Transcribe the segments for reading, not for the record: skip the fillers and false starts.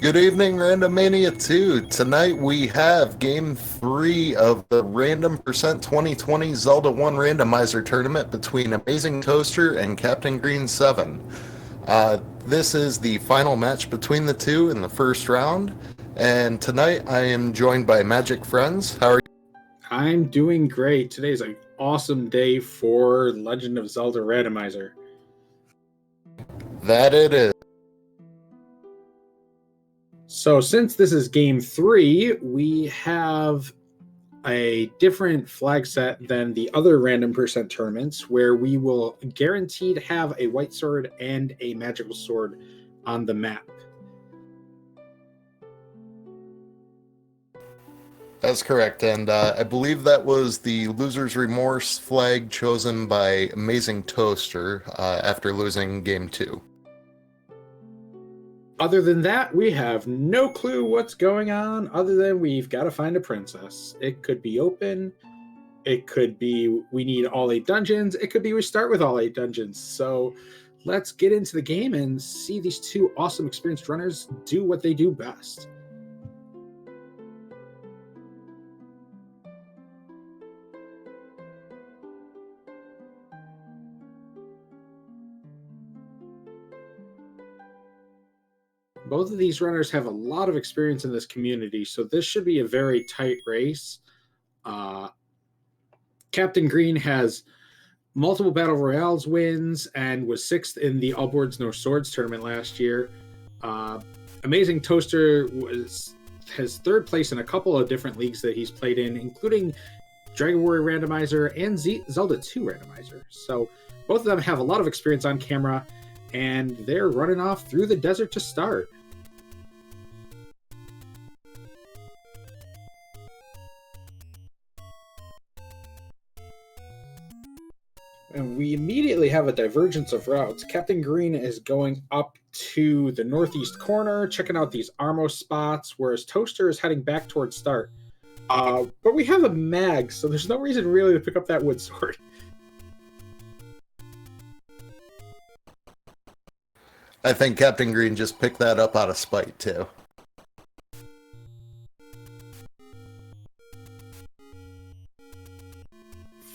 Good evening, Randomania 2. Tonight we have Game 3 of the Random Percent 2020 Zelda 1 Randomizer Tournament between AmazingToaster and CaptainGreen7. This is the final match between the two in the first round, and tonight I am joined by Magic Friends. How are you? I'm doing great. Today's an awesome day for Legend of Zelda Randomizer. That it is. So since this is game 3, we have a different flag set than the other random percent tournaments where we will guaranteed have a white sword and a magical sword on the map. That's correct, and I believe that was the Loser's Remorse flag chosen by AmazingToaster after losing Game 2. Other than that, we have no clue what's going on other than we've got to find a princess. It could be open. It could be we need all 8 dungeons. It could be we start with all 8 dungeons. So let's get into the game and see these two awesome experienced runners do what they do best. Both of these runners have a lot of experience in this community, so this should be a very tight race. Captain Green has multiple Battle Royales wins and was 6th in the All Boards No Swords tournament last year. AmazingToaster has 3rd place in a couple of different leagues that he's played in, including Dragon Warrior Randomizer and Zelda 2 Randomizer. So both of them have a lot of experience on camera, and they're running off through the desert to start. And we immediately have a divergence of routes. Captain Green is going up to the northeast corner, checking out these Armo spots, whereas Toaster is heading back towards start. But we have a mag, so there's no reason really to pick up that wood sword. I think Captain Green just picked that up out of spite, too.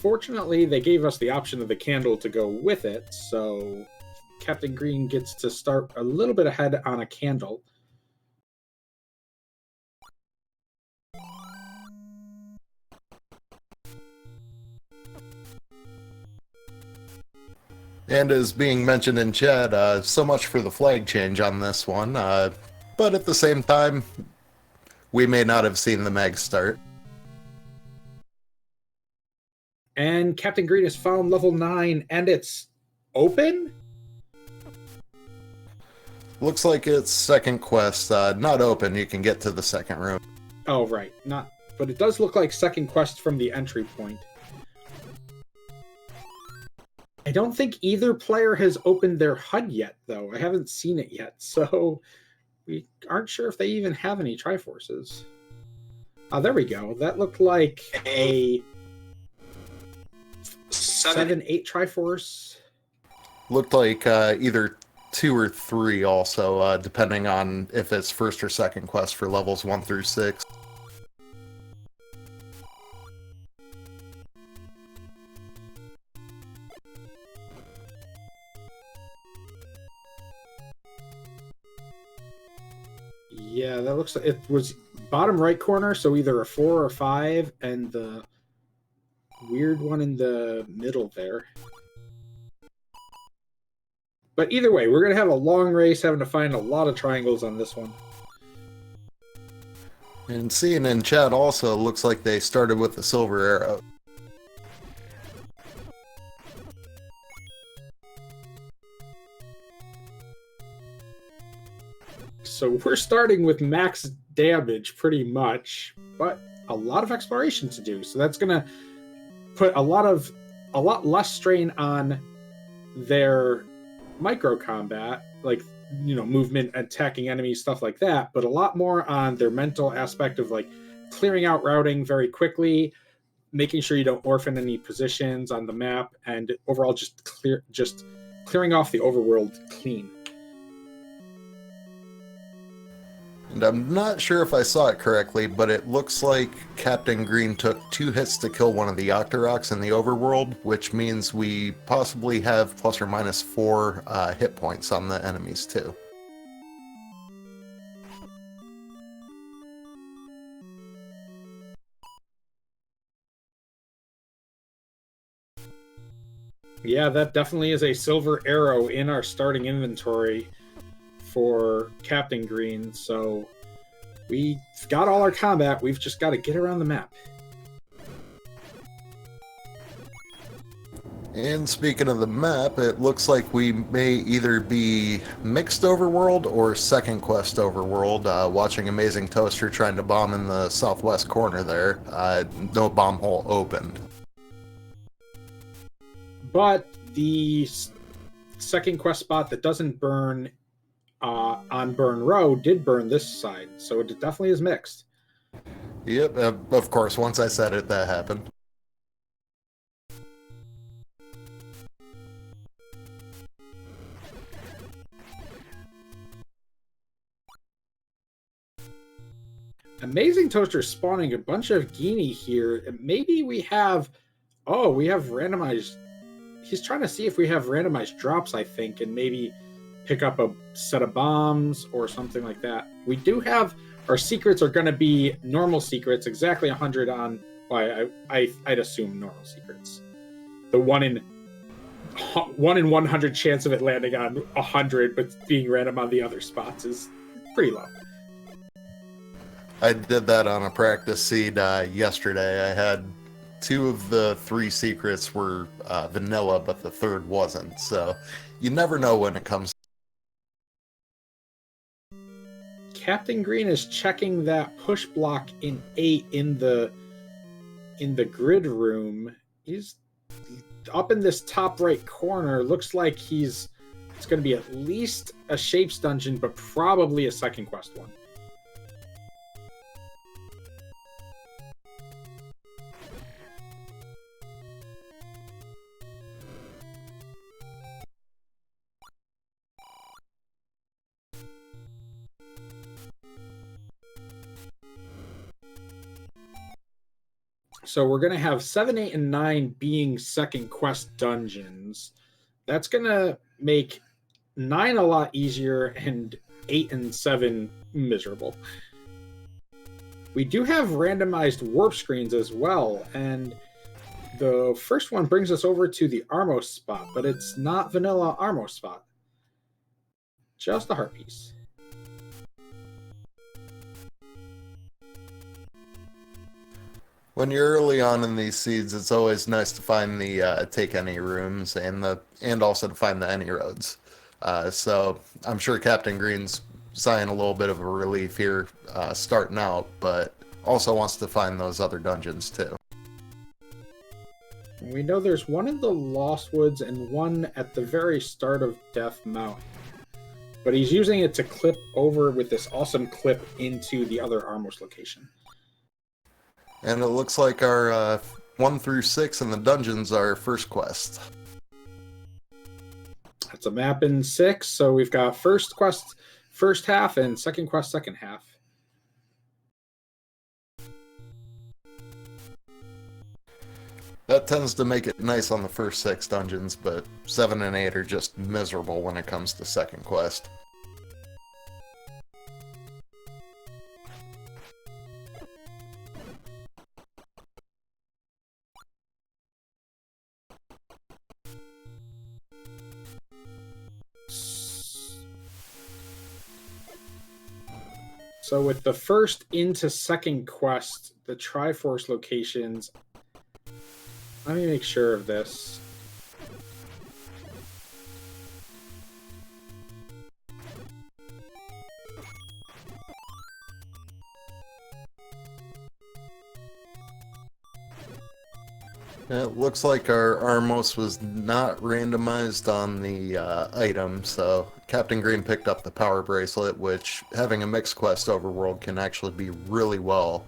Fortunately, they gave us the option of the candle to go with it, so Captain Green gets to start a little bit ahead on a candle. And as being mentioned in chat, so much for the flag change on this one. But at the same time, we may not have seen the mag start. And Captain Green has found level 9, and it's open? Looks like it's second quest. Not open. You can get to the second room. Oh, right. But it does look like second quest from the entry point. I don't think either player has opened their HUD yet, though. I haven't seen it yet, so we aren't sure if they even have any Triforces. There we go. That looked like a 7-8 Triforce. Looked like either 2 or 3 also, depending on if it's first or second quest for levels 1 through 6. Yeah, that looks like it was bottom right corner, so either a 4 or 5, and the weird one in the middle there. But either way, we're going to have a long race, having to find a lot of triangles on this one. And seeing in chat also, looks like they started with the silver arrow. So we're starting with max damage pretty much, but a lot of exploration to do. So that's going to put a lot less strain on their micro combat, like, you know, movement, attacking enemies, stuff like that, but a lot more on their mental aspect of like clearing out routing very quickly, making sure you don't orphan any positions on the map, and overall just clearing off the overworld clean. And I'm not sure if I saw it correctly, but it looks like Captain Green took 2 hits to kill one of the Octoroks in the overworld, which means we possibly have plus or minus 4 hit points on the enemies too. Yeah, that definitely is a silver arrow in our starting inventory for Captain Green, so we've got all our combat, we've just got to get around the map. And speaking of the map, it looks like we may either be mixed overworld or second quest overworld. Watching AmazingToaster trying to bomb in the southwest corner there. No bomb hole opened. But the second quest spot that doesn't burn on Burn Row did burn this side, so it definitely is mixed. Yep, of course, once I said it, that happened. AmazingToaster spawning a bunch of Genie here. Maybe we have... Oh, we have randomized... He's trying to see if we have randomized drops, I think, and maybe pick up a set of bombs or something like that. We do have... Our secrets are going to be normal secrets, exactly 100 on... Well, I'd assume normal secrets. The 1 in 100 chance of it landing on 100, but being random on the other spots is pretty low. I did that on a practice seed yesterday. I had 2 of the 3 secrets were vanilla, but the 3rd wasn't. So you never know when it comes. Captain Green is checking that push block in 8 in the grid room. He's up in this top right corner. Looks like it's going to be at least a Shapes dungeon, but probably a second quest one. So we're going to have 7, 8, and 9 being second quest dungeons. That's going to make 9 a lot easier and 8 and 7 miserable. We do have randomized warp screens as well, and the first one brings us over to the Armos spot, but it's not vanilla Armos spot. Just a heart piece. When you're early on in these seeds, it's always nice to find the take any rooms and also to find the any roads. So I'm sure Captain Green's sighing a little bit of a relief here starting out, but also wants to find those other dungeons too. We know there's one in the Lost Woods and one at the very start of Death Mountain. But he's using it to clip over with this awesome clip into the other Armos location. And it looks like our 1 through 6 in the dungeons are first quest. That's a map in 6, so we've got first quest first half and second quest second half. That tends to make it nice on the first 6 dungeons, but 7 and 8 are just miserable when it comes to second quest. So with the first into second quest, the Triforce locations, let me make sure of this. It looks like our Armos was not randomized on the item, so Captain Green picked up the power bracelet, which having a mixed quest overworld can actually be really well,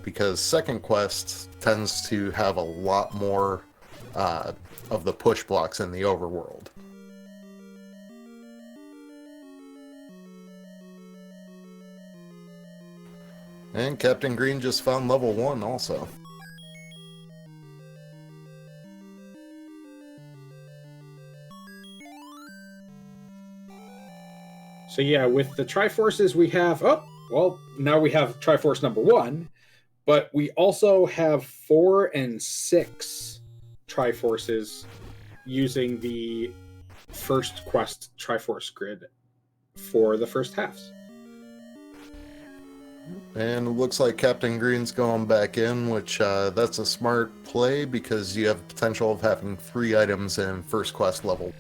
because second quest tends to have a lot more of the push blocks in the overworld. And Captain Green just found level 1 also. So yeah, with the Triforces we have, now we have Triforce number 1, but we also have 4 and 6 Triforces using the first quest Triforce grid for the first halves. And it looks like Captain Green's going back in, which that's a smart play because you have potential of having 3 items in first quest level.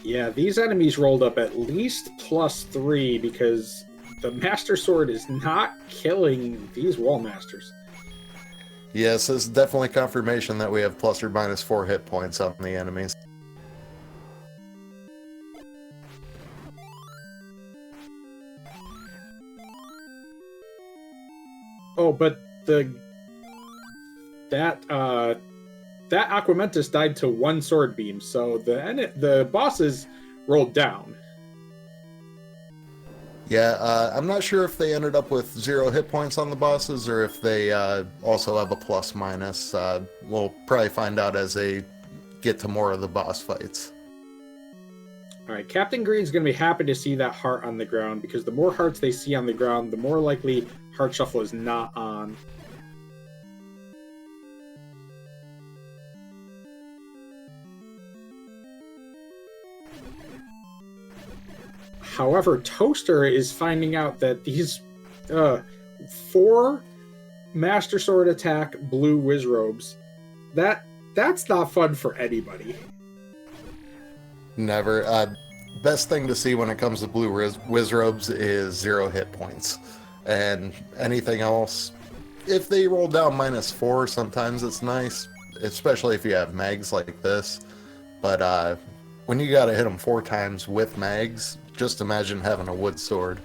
Yeah, these enemies rolled up at least +3 because the Master Sword is not killing these Wall Masters. Yes, this is definitely confirmation that we have plus or minus 4 hit points on the enemies. Oh, but that Aquamentus died to 1 sword beam, so the bosses rolled down. Yeah, I'm not sure if they ended up with 0 hit points on the bosses or if they also have a plus minus. We'll probably find out as they get to more of the boss fights. All right, Captain Green's going to be happy to see that heart on the ground because the more hearts they see on the ground, the more likely Heart Shuffle is not on. However, Toaster is finding out that these 4 Master Sword attack blue Wizrobes, that's not fun for anybody. Never. Best thing to see when it comes to blue Wizrobes is 0 hit points. And anything else, if they roll down -4, sometimes it's nice, especially if you have mags like this. But when you gotta hit them 4 times with mags, just imagine having a wood sword.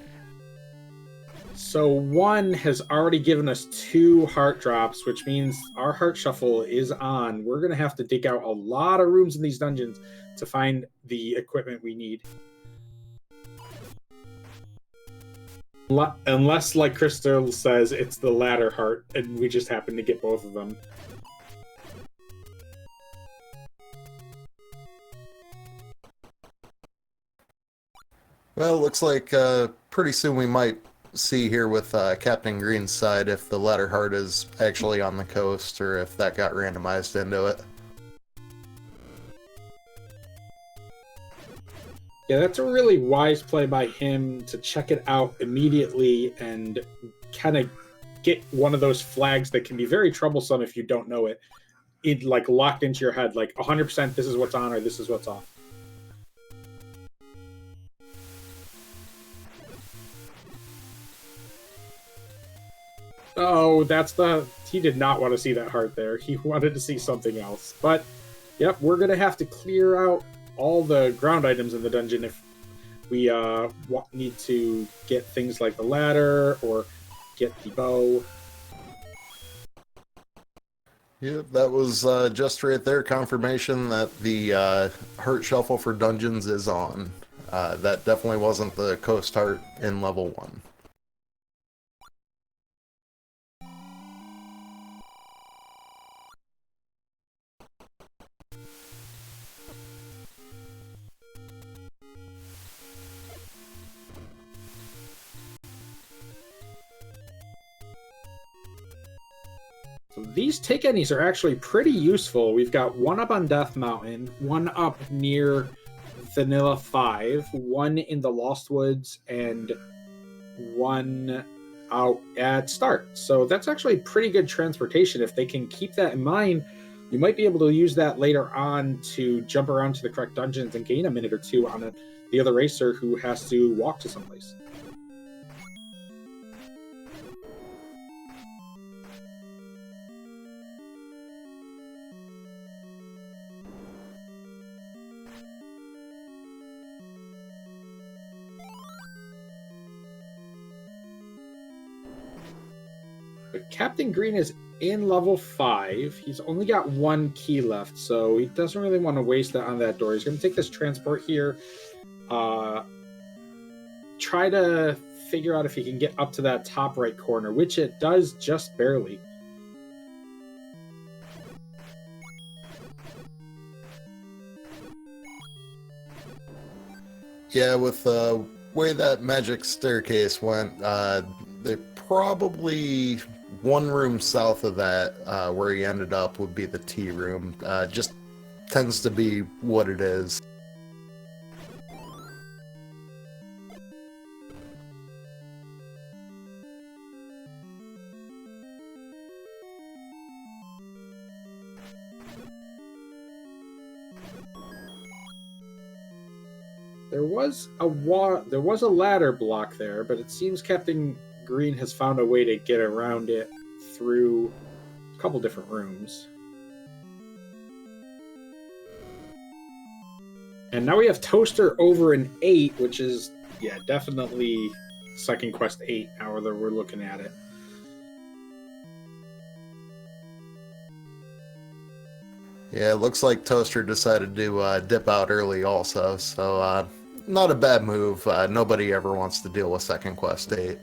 So 1 has already given us 2 heart drops, which means our Heart Shuffle is on. We're going to have to dig out a lot of rooms in these dungeons to find the equipment we need. Unless, like Crystal says, it's the ladder heart, and we just happen to get both of them. Well, it looks like pretty soon we might see here with Captain Green's side if the ladder heart is actually on the coast or if that got randomized into it. Yeah, that's a really wise play by him to check it out immediately and kind of get one of those flags that can be very troublesome if you don't know it. It like locked into your head, like 100% this is what's on or this is what's off. Oh, he did not want to see that heart there. He wanted to see something else. But, yep, we're going to have to clear out all the ground items in the dungeon if we need to get things like the ladder or get the bow. Yep, that was just right there confirmation that the heart shuffle for dungeons is on. That definitely wasn't the coast heart in level 1. So these Tickenies are actually pretty useful. We've got 1 up on Death Mountain, 1 up near Vanilla 5, 1 in the Lost Woods, and 1 out at Start. So that's actually pretty good transportation. If they can keep that in mind, you might be able to use that later on to jump around to the correct dungeons and gain a minute or 2 on the other racer who has to walk to someplace. But Captain Green is in level 5. He's only got 1 key left, so he doesn't really want to waste that on that door. He's going to take this transport here. try to figure out if he can get up to that top right corner, which it does just barely. Yeah, with the way that magic staircase went, they probably one room south of that, where he ended up, would be the tea room. Just tends to be what it is. There was a ladder block there, but it seems Captain Green has found a way to get around it through a couple different rooms. And now we have Toaster over an 8, which is, yeah, definitely Second Quest 8, however we're looking at it. Yeah, it looks like Toaster decided to dip out early also, so not a bad move. Nobody ever wants to deal with Second Quest 8.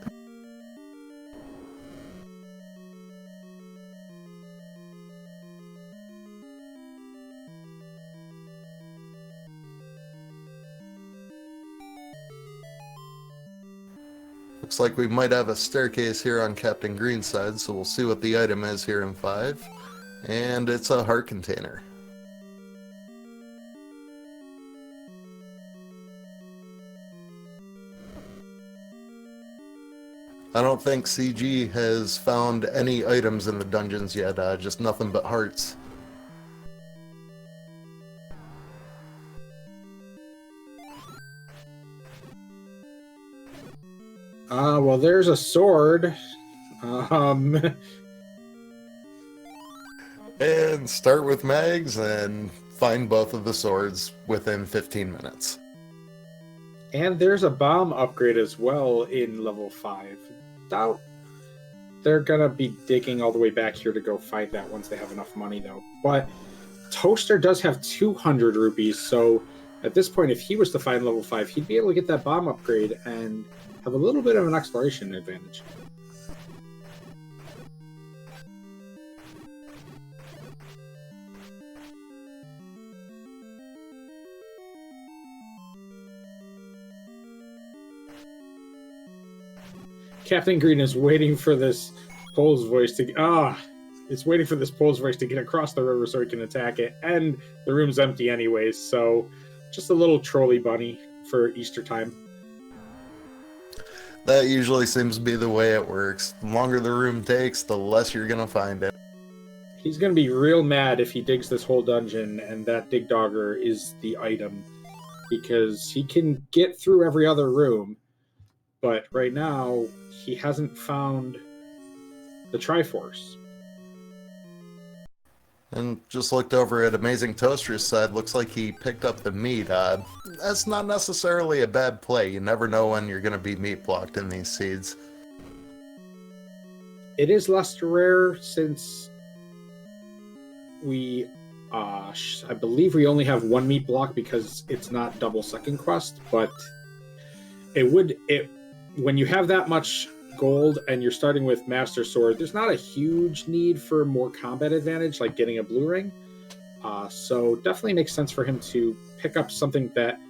Looks like we might have a staircase here on Captain Green's side, so we'll see what the item is here in 5. And it's a heart container. I don't think CG has found any items in the dungeons yet, just nothing but hearts. Well, there's a sword. And start with mags and find both of the swords within 15 minutes. And there's a bomb upgrade as well in level 5. Doubt they're gonna be digging all the way back here to go fight that once they have enough money, though. But Toaster does have 200 rupees, so at this point, if he was to find level 5, he'd be able to get that bomb upgrade and have a little bit of an exploration advantage. Captain Green is waiting for this Pole's voice to... it's waiting for this Pole's voice to get across the river so he can attack it. And the room's empty anyways, so just a little trolley bunny for Easter time. That usually seems to be the way it works. The longer the room takes, the less you're going to find it. He's going to be real mad if he digs this whole dungeon and that Dig Dogger is the item, because he can get through every other room, but right now he hasn't found the Triforce. And just looked over at AmazingToaster's side, looks like he picked up the meat. That's not necessarily a bad play. You never know when you're going to be meat blocked in these seeds. It is less rare since we, I believe we only have one meat block because it's not double second quest, but when you have that much gold and you're starting with Master Sword, there's not a huge need for more combat advantage like getting a blue ring. So definitely makes sense for him to pick up something that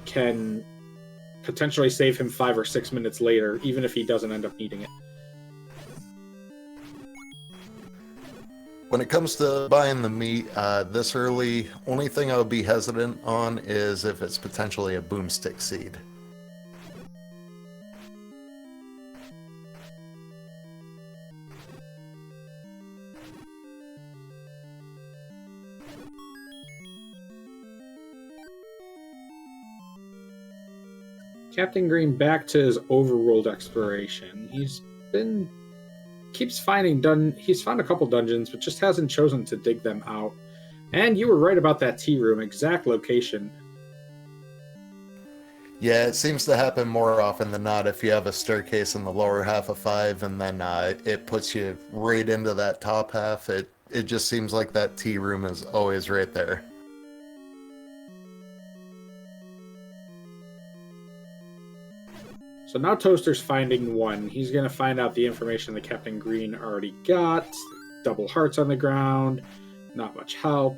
can potentially save him 5 or 6 minutes later, even if he doesn't end up needing it. When it comes to buying the meat this early, only thing I would be hesitant on is if it's potentially a boomstick seed. Captain Green back to his overworld exploration. He's found a couple dungeons, but just hasn't chosen to dig them out. And you were right about that tea room, exact location. Yeah, it seems to happen more often than not if you have a staircase in the lower half of 5 and then it puts you right into that top half. It just seems like that tea room is always right there. So now Toaster's finding one. He's going to find out the information that Captain Green already got. Double hearts on the ground. Not much help.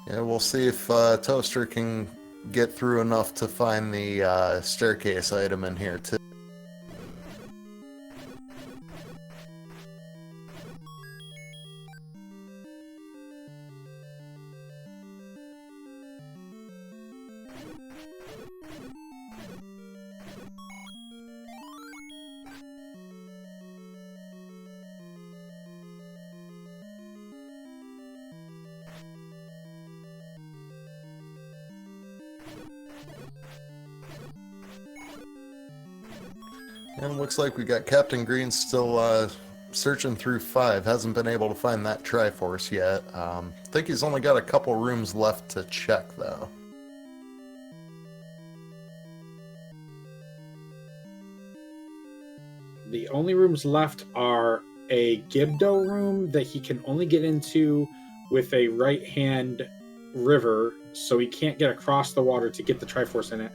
Yeah, we'll see if Toaster can get through enough to find the staircase item in here, too. And looks like we got Captain Green still searching through 5. Hasn't been able to find that Triforce yet. I think he's only got a couple rooms left to check, though. The only rooms left are a Gibdo room that he can only get into with a right-hand river, so he can't get across the water to get the Triforce in it,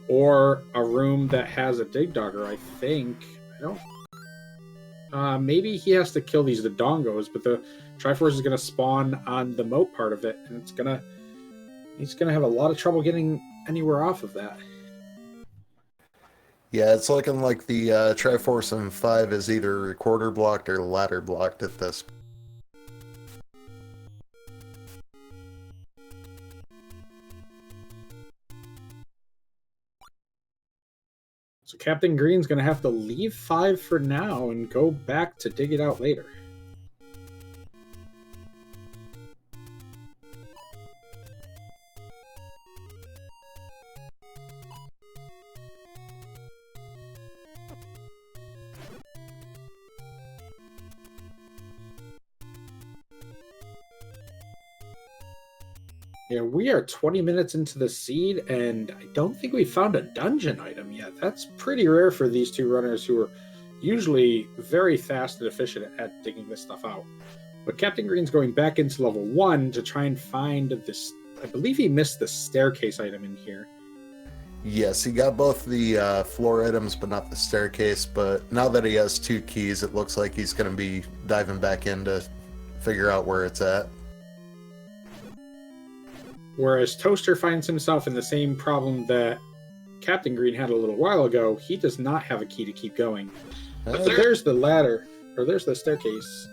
or a room that has a Dig Dogger, I think. I don't... maybe he has to kill these Dodongos, but the Triforce is going to spawn on the moat part of it, and he's going to have a lot of trouble getting anywhere off of that. Yeah, it's looking like the Triforce in 5 is either recorder blocked or ladder blocked at this point. So Captain Green's going to have to leave 5 for now and go back to dig it out later. Yeah, we are 20 minutes into the seed, and I don't think we found a dungeon item yet. That's pretty rare for these two runners who are usually very fast and efficient at digging this stuff out. But Captain Green's going back into level 1 to try and find this. I believe he missed the staircase item in here. Yes, he got both the floor items, but not the staircase. But now that he has 2 keys, it looks like he's going to be diving back in to figure out where it's at. Whereas Toaster finds himself in the same problem that Captain Green had a little while ago. He does not have a key to keep going. But there's the ladder, or there's the staircase.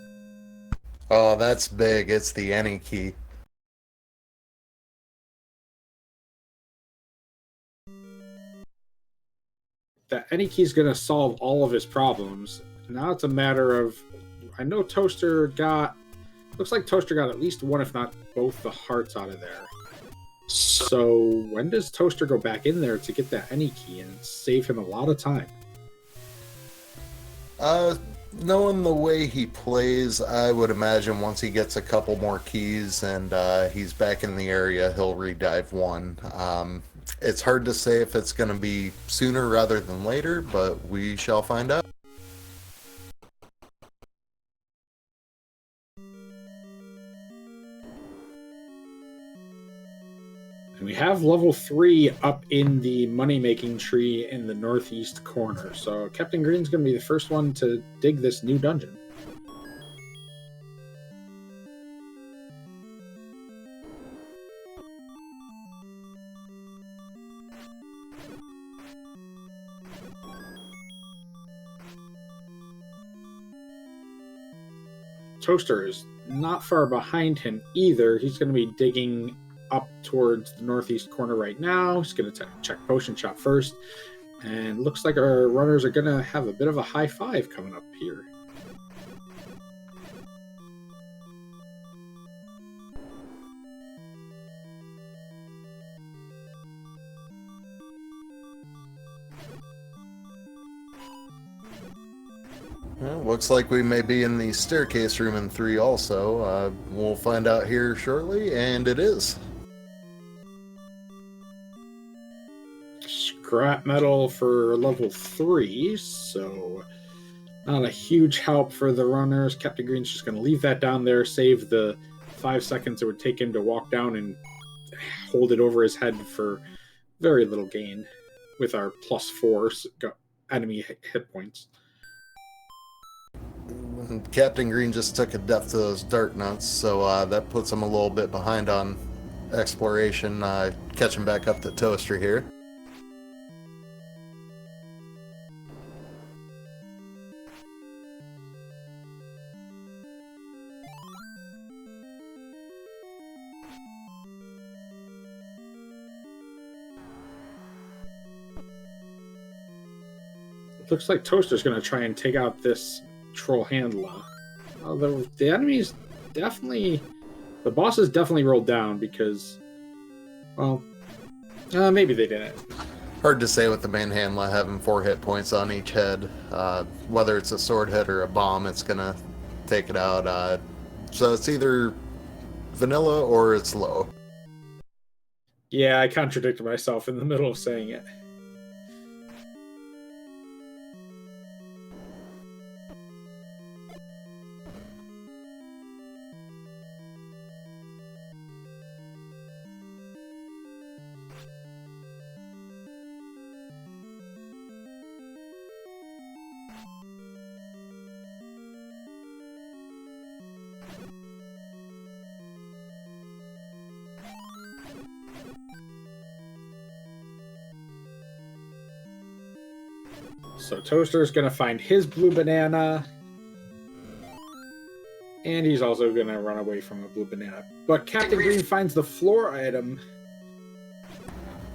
Oh, that's big. It's the any key. That any key is going to solve all of his problems. Now it's a matter of... I know Toaster got... Looks like Toaster got at least one, if not both, the hearts out of there. So when does Toaster go back in there to get that any key and save him a lot of time? Knowing the way he plays, I would imagine once he gets a couple more keys and he's back in the area, he'll redive 1. It's hard to say if it's going to be sooner rather than later, but we shall find out. And we have level 3 up in the money-making tree in the northeast corner. So Captain Green's going to be the first one to dig this new dungeon. Toaster is not far behind him either. He's going to be digging up towards the northeast corner right now. He's going to check potion shop first, and looks like our runners are going to have a bit of a high five coming up here. Well, looks like we may be in the staircase room in 3 also. We'll find out here shortly, and it is. Scrap metal for level 3, so not a huge help for the runners. Captain Green's just going to leave that down there, save the 5 seconds it would take him to walk down and hold it over his head for very little gain with our +4 enemy hit points. Captain Green just took a death to those dart nuts, so that puts him a little bit behind on exploration, catching back up to Toaster here. Looks like Toaster's going to try and take out this troll handler. The enemies definitely... The bosses definitely rolled down because... Well, maybe they didn't. Hard to say with the manhandler having 4 hit points on each head. Whether it's a sword hit or a bomb, it's going to take it out. So it's either vanilla or it's low. Yeah, I contradicted myself in the middle of saying it. So Toaster's going to find his blue banana. And he's also going to run away from a blue banana. But Captain Green finds the floor item.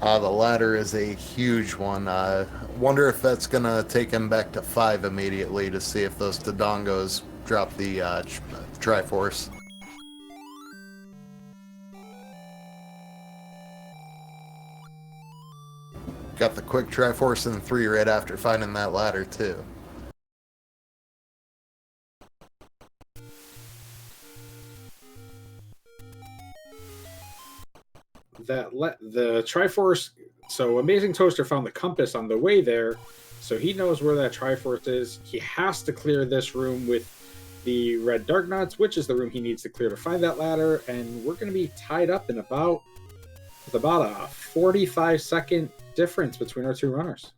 The ladder is a huge one. Wonder if that's going to take him back to 5 immediately to see if those Dodongos drop the Triforce. Got the quick Triforce in 3 right after finding that ladder, too. The Triforce... So Amazing Toaster found the compass on the way there, so he knows where that Triforce is. He has to clear this room with the red dark nuts, which is the room he needs to clear to find that ladder, and we're going to be tied up in about a 45-second difference between our 2 runners.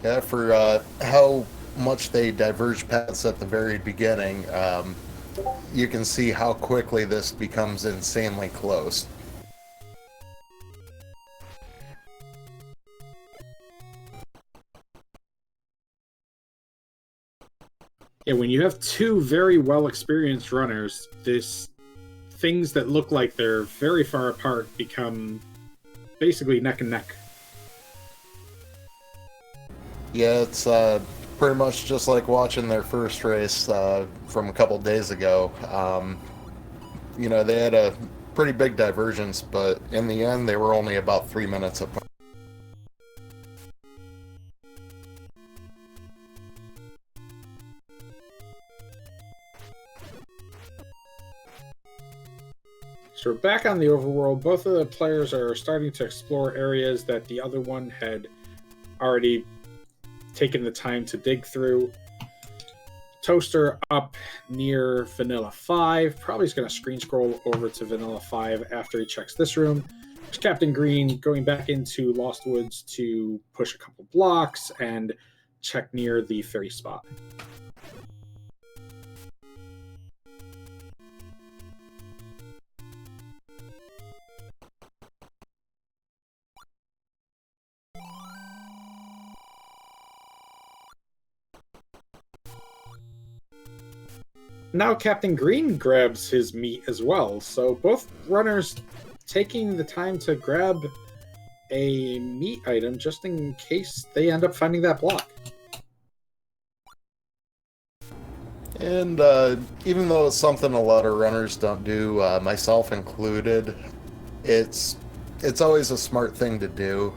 Yeah, for how much they diverge paths at the very beginning, you can see how quickly this becomes insanely close. Yeah, when you have 2 very well-experienced runners, things that look like they're very far apart become basically neck and neck. Yeah, it's pretty much just like watching their first race from a couple days ago. You know, they had a pretty big divergence, but in the end, they were only about 3 minutes apart. So we're back on the overworld. Both of the players are starting to explore areas that the other one had already taken the time to dig through. Toaster up near Vanilla 5. Probably is going to screen scroll over to Vanilla 5 after he checks this room. There's Captain Green going back into Lost Woods to push a couple blocks and check near the ferry spot. Now Captain Green grabs his meat as well, so both runners taking the time to grab a meat item just in case they end up finding that block. And even though it's something a lot of runners don't do, myself included, it's always a smart thing to do,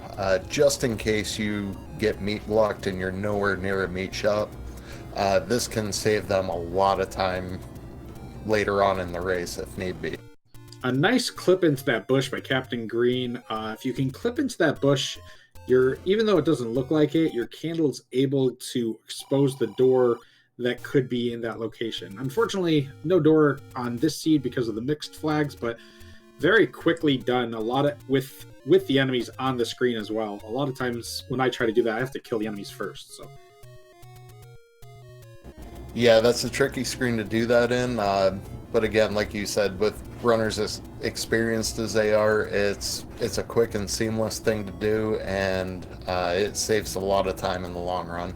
just in case you get meat blocked and you're nowhere near a meat shop. This can save them a lot of time later on in the race if need be. A nice clip into that bush by Captain Green. If you can clip into that bush, even though it doesn't look like it, your candle's able to expose the door that could be in that location. Unfortunately, no door on this seed because of the mixed flags, but very quickly done. A lot of with the enemies on the screen as well. A lot of times when I try to do that, I have to kill the enemies first. So Yeah, that's a tricky screen to do that in. But again, like you said, with runners as experienced as they are, it's a quick and seamless thing to do, and it saves a lot of time in the long run.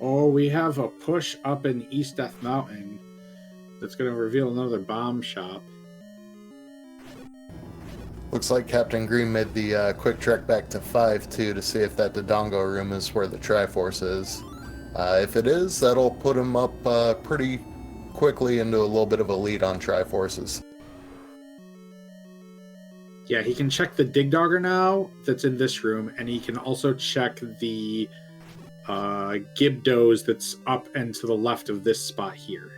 oh, we have a push up in East Death Mountain that's going to reveal another bomb shop. Looks like Captain Green made the quick trek back to 5 too to see if that Dodongo room is where the Triforce is. If it is, that'll put him up pretty quickly into a little bit of a lead on Triforces. Yeah, he can check the Dig Dogger now that's in this room, and he can also check the Gibdos that's up and to the left of this spot here.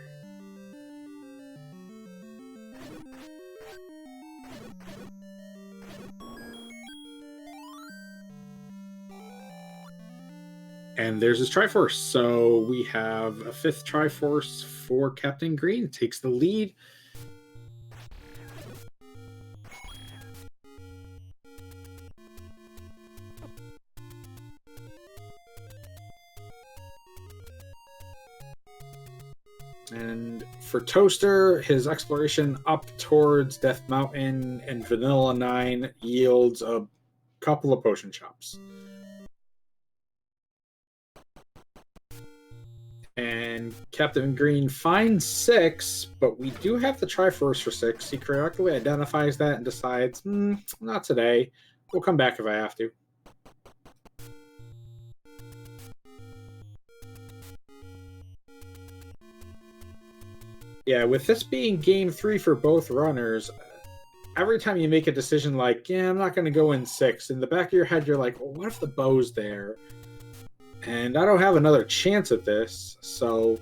And there's his Triforce. So we have a 5th Triforce for Captain Green. Takes the lead. And for Toaster, his exploration up towards Death Mountain and Vanilla 9 yields a couple of potion shops. And Captain Green finds 6, but we do have the Triforce for 6. He correctly identifies that and decides, not today. We'll come back if I have to. Yeah, with this being game 3 for both runners, every time you make a decision like, yeah, I'm not going to go in 6, in the back of your head, you're like, well, what if the bow's there? And I don't have another chance at this, so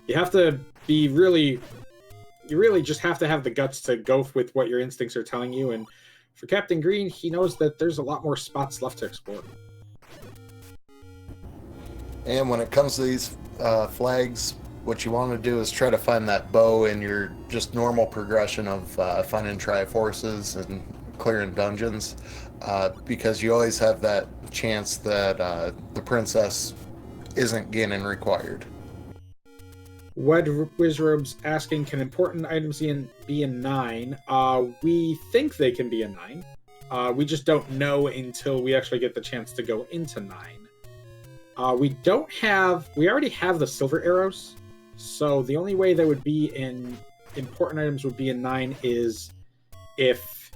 you have to be you really just have to have the guts to go with what your instincts are telling you. And for Captain Green, he knows that there's a lot more spots left to explore. And when it comes to these flags, what you want to do is try to find that bow in your just normal progression of finding Triforces and clearing dungeons, because you always have that chance that the princess isn't getting required. Wed Wizrobes asking, can important items be in 9? We think they can be in 9. We just don't know until we actually get the chance to go into 9. We already have the silver arrows, so the only way they would be in important items would be in 9 is if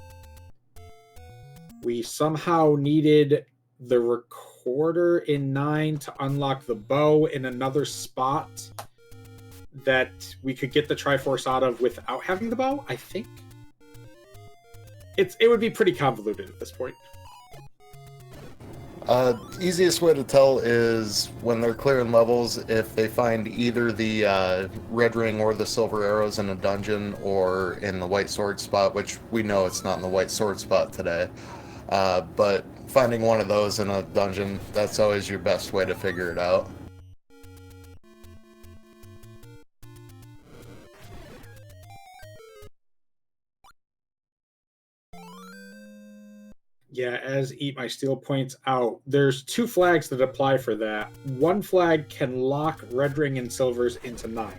we somehow needed the recorder in 9 to unlock the bow in another spot that we could get the Triforce out of without having the bow, I think. It would be pretty convoluted at this point. Easiest way to tell is when they're clearing levels, if they find either the red ring or the silver arrows in a dungeon or in the white sword spot, which we know it's not in the white sword spot today. But finding one of those in a dungeon, that's always your best way to figure it out. Yeah, as Eat My Steel points out, there's 2 flags that apply for that. One flag can lock red ring and silvers into 9.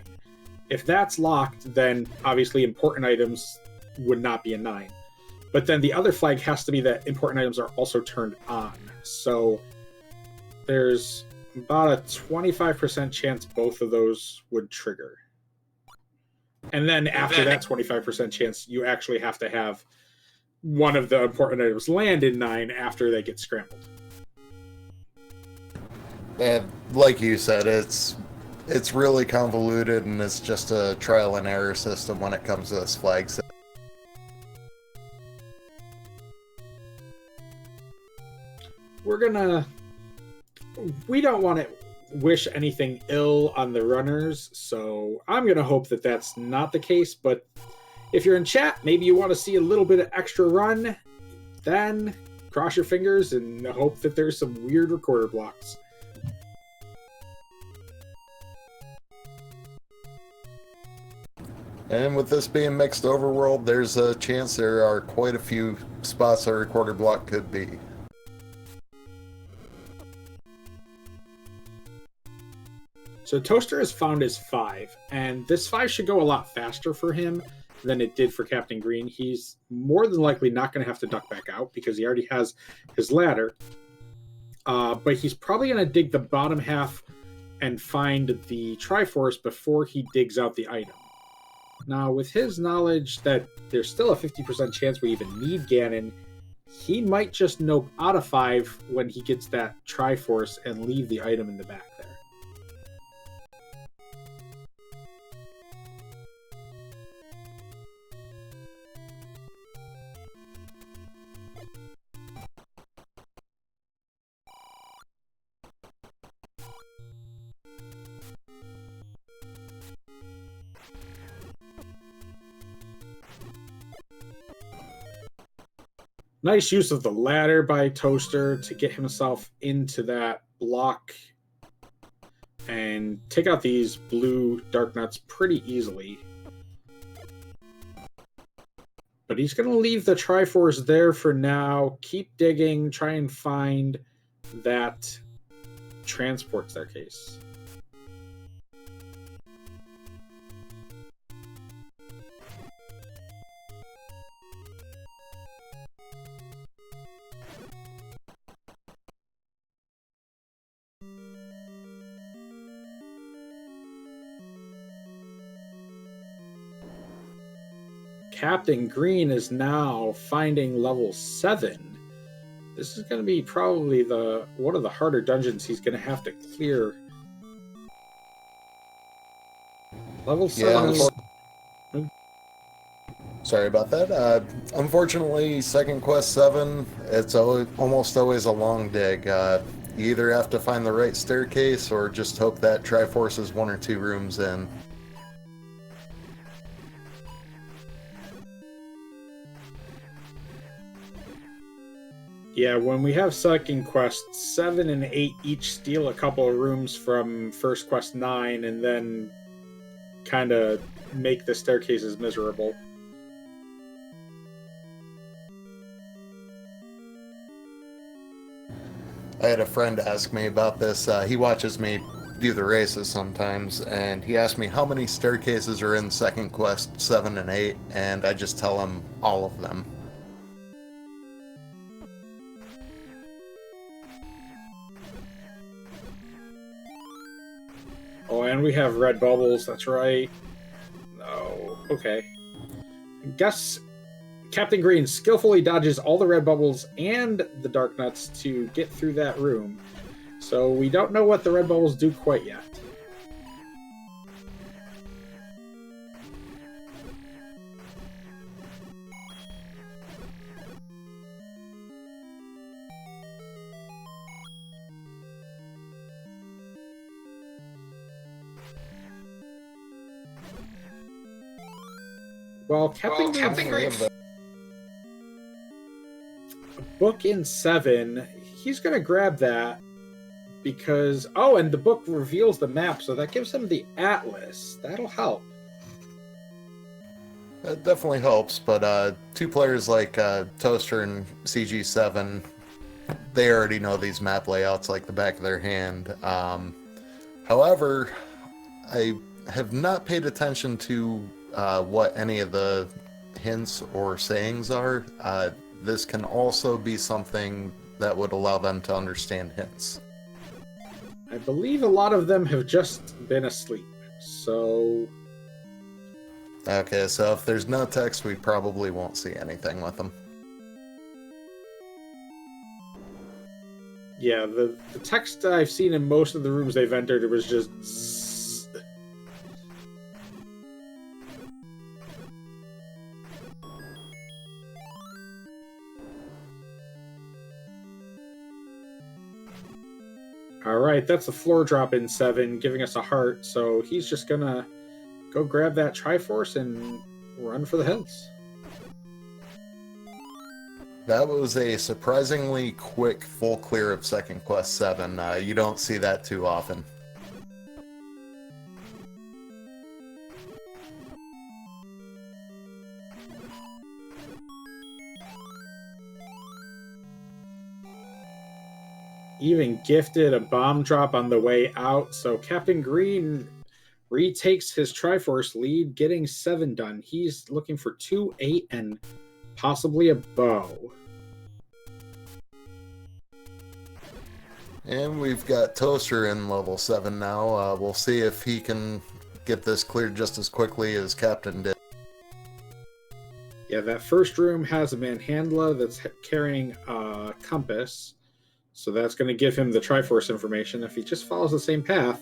If that's locked, then obviously important items would not be in 9. But then the other flag has to be that important items are also turned on. So there's about a 25% chance both of those would trigger. And then after that 25% chance, you actually have to have one of the important items land in 9 after they get scrambled. And like you said, it's really convoluted, and it's just a trial and error system when it comes to this flag system. We wish anything ill on the runners, so I'm going to hope that that's not the case. But if you're in chat, maybe you want to see a little bit of extra run, then cross your fingers and hope that there's some weird recorder blocks. And with this being mixed overworld, there's a chance there are quite a few spots a recorder block could be. So Toaster has found his 5, and this 5 should go a lot faster for him than it did for Captain Green. He's more than likely not going to have to duck back out because he already has his ladder. But he's probably going to dig the bottom half and find the Triforce before he digs out the item. Now, with his knowledge that there's still a 50% chance we even need Ganon, he might just nope out of 5 when he gets that Triforce and leave the item in the back there. Nice use of the ladder by Toaster to get himself into that block and take out these blue dark nuts pretty easily. But he's going to leave the Triforce there for now. Keep digging, try and find that transport staircase. Captain Green is now finding level 7. This is going to be probably one of the harder dungeons he's going to have to clear. Level 7 is... Sorry about that. Unfortunately, second quest 7, it's almost always a long dig. You either have to find the right staircase or just hope that Triforce is 1 or 2 rooms in. Yeah, when we have second quest, 7 and 8 each steal a couple of rooms from first quest 9 and then kind of make the staircases miserable. I had a friend ask me about this. He watches me do the races sometimes, and he asked me how many staircases are in second quest 7 and 8, and I just tell him all of them. Oh, and we have red bubbles, that's right. Oh, okay. I guess Captain Green skillfully dodges all the red bubbles and the dark nuts to get through that room. So we don't know what the red bubbles do quite yet. Well, Captain Green, a book in 7, he's going to grab that because... Oh, and the book reveals the map, so that gives him the atlas. That'll help. It definitely helps, but 2 players like Toaster and CG7, they already know these map layouts like the back of their hand. However, I have not paid attention to what any of the hints or sayings are. This can also be something that would allow them to understand hints. I believe a lot of them have just been asleep, so... Okay, so if there's no text, we probably won't see anything with them. Yeah, the text I've seen in most of the rooms they've entered, it was just... Zzz. All right, that's a floor drop in 7, giving us a heart. So he's just gonna go grab that Triforce and run for the hills. That was a surprisingly quick full clear of Second Quest 7. You don't see that too often. Even gifted a bomb drop on the way out, so Captain Green retakes his Triforce lead, getting 7 done. He's looking for 2, 8, and possibly a bow. And we've got Toaster in level 7 now. We'll see if he can get this cleared just as quickly as Captain did. Yeah, that first room has a Manhandla that's carrying a compass. So that's going to give him the Triforce information. If he just follows the same path,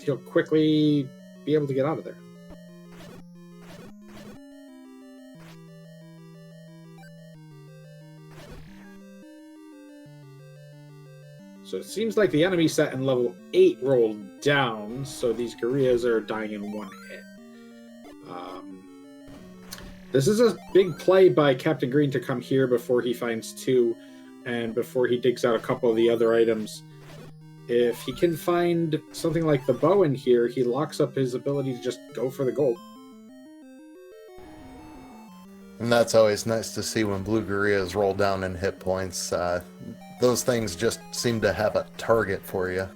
he'll quickly be able to get out of there. So it seems like the enemy set in level 8 rolled down, so these Gorillas are dying in 1 hit. This is a big play by Captain Green to come here before he finds 2 and before he digs out a couple of the other items. If he can find something like the bow in here, he locks up his ability to just go for the gold. And that's always nice to see when blue Gorillas roll down in hit points. Those things just seem to have a target for you.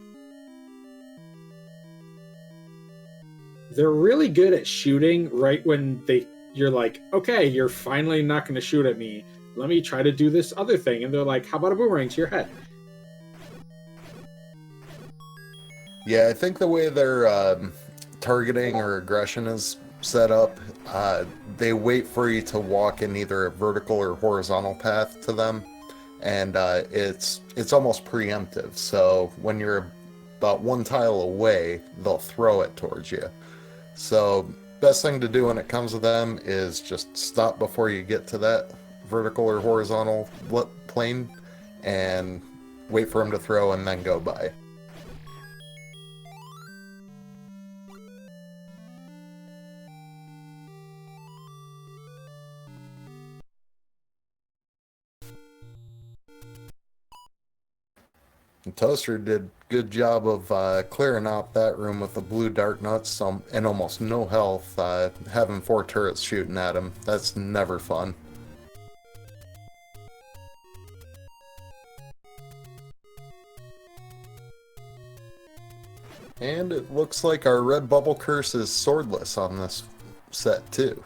They're really good at shooting right when you're like, okay, you're finally not going to shoot at me. Let me try to do this other thing. And they're like, how about a boomerang to your head? Yeah, I think the way their targeting or aggression is set up, they wait for you to walk in either a vertical or horizontal path to them, and it's almost preemptive. So when you're about 1 tile away, they'll throw it towards you. So best thing to do when it comes to them is just stop before you get to that vertical or horizontal plane and wait for them to throw and then go by. And Toaster did good job of clearing out that room with the blue dark nuts and almost no health, having 4 turrets shooting at him. That's never fun. And it looks like our red bubble curse is swordless on this set too.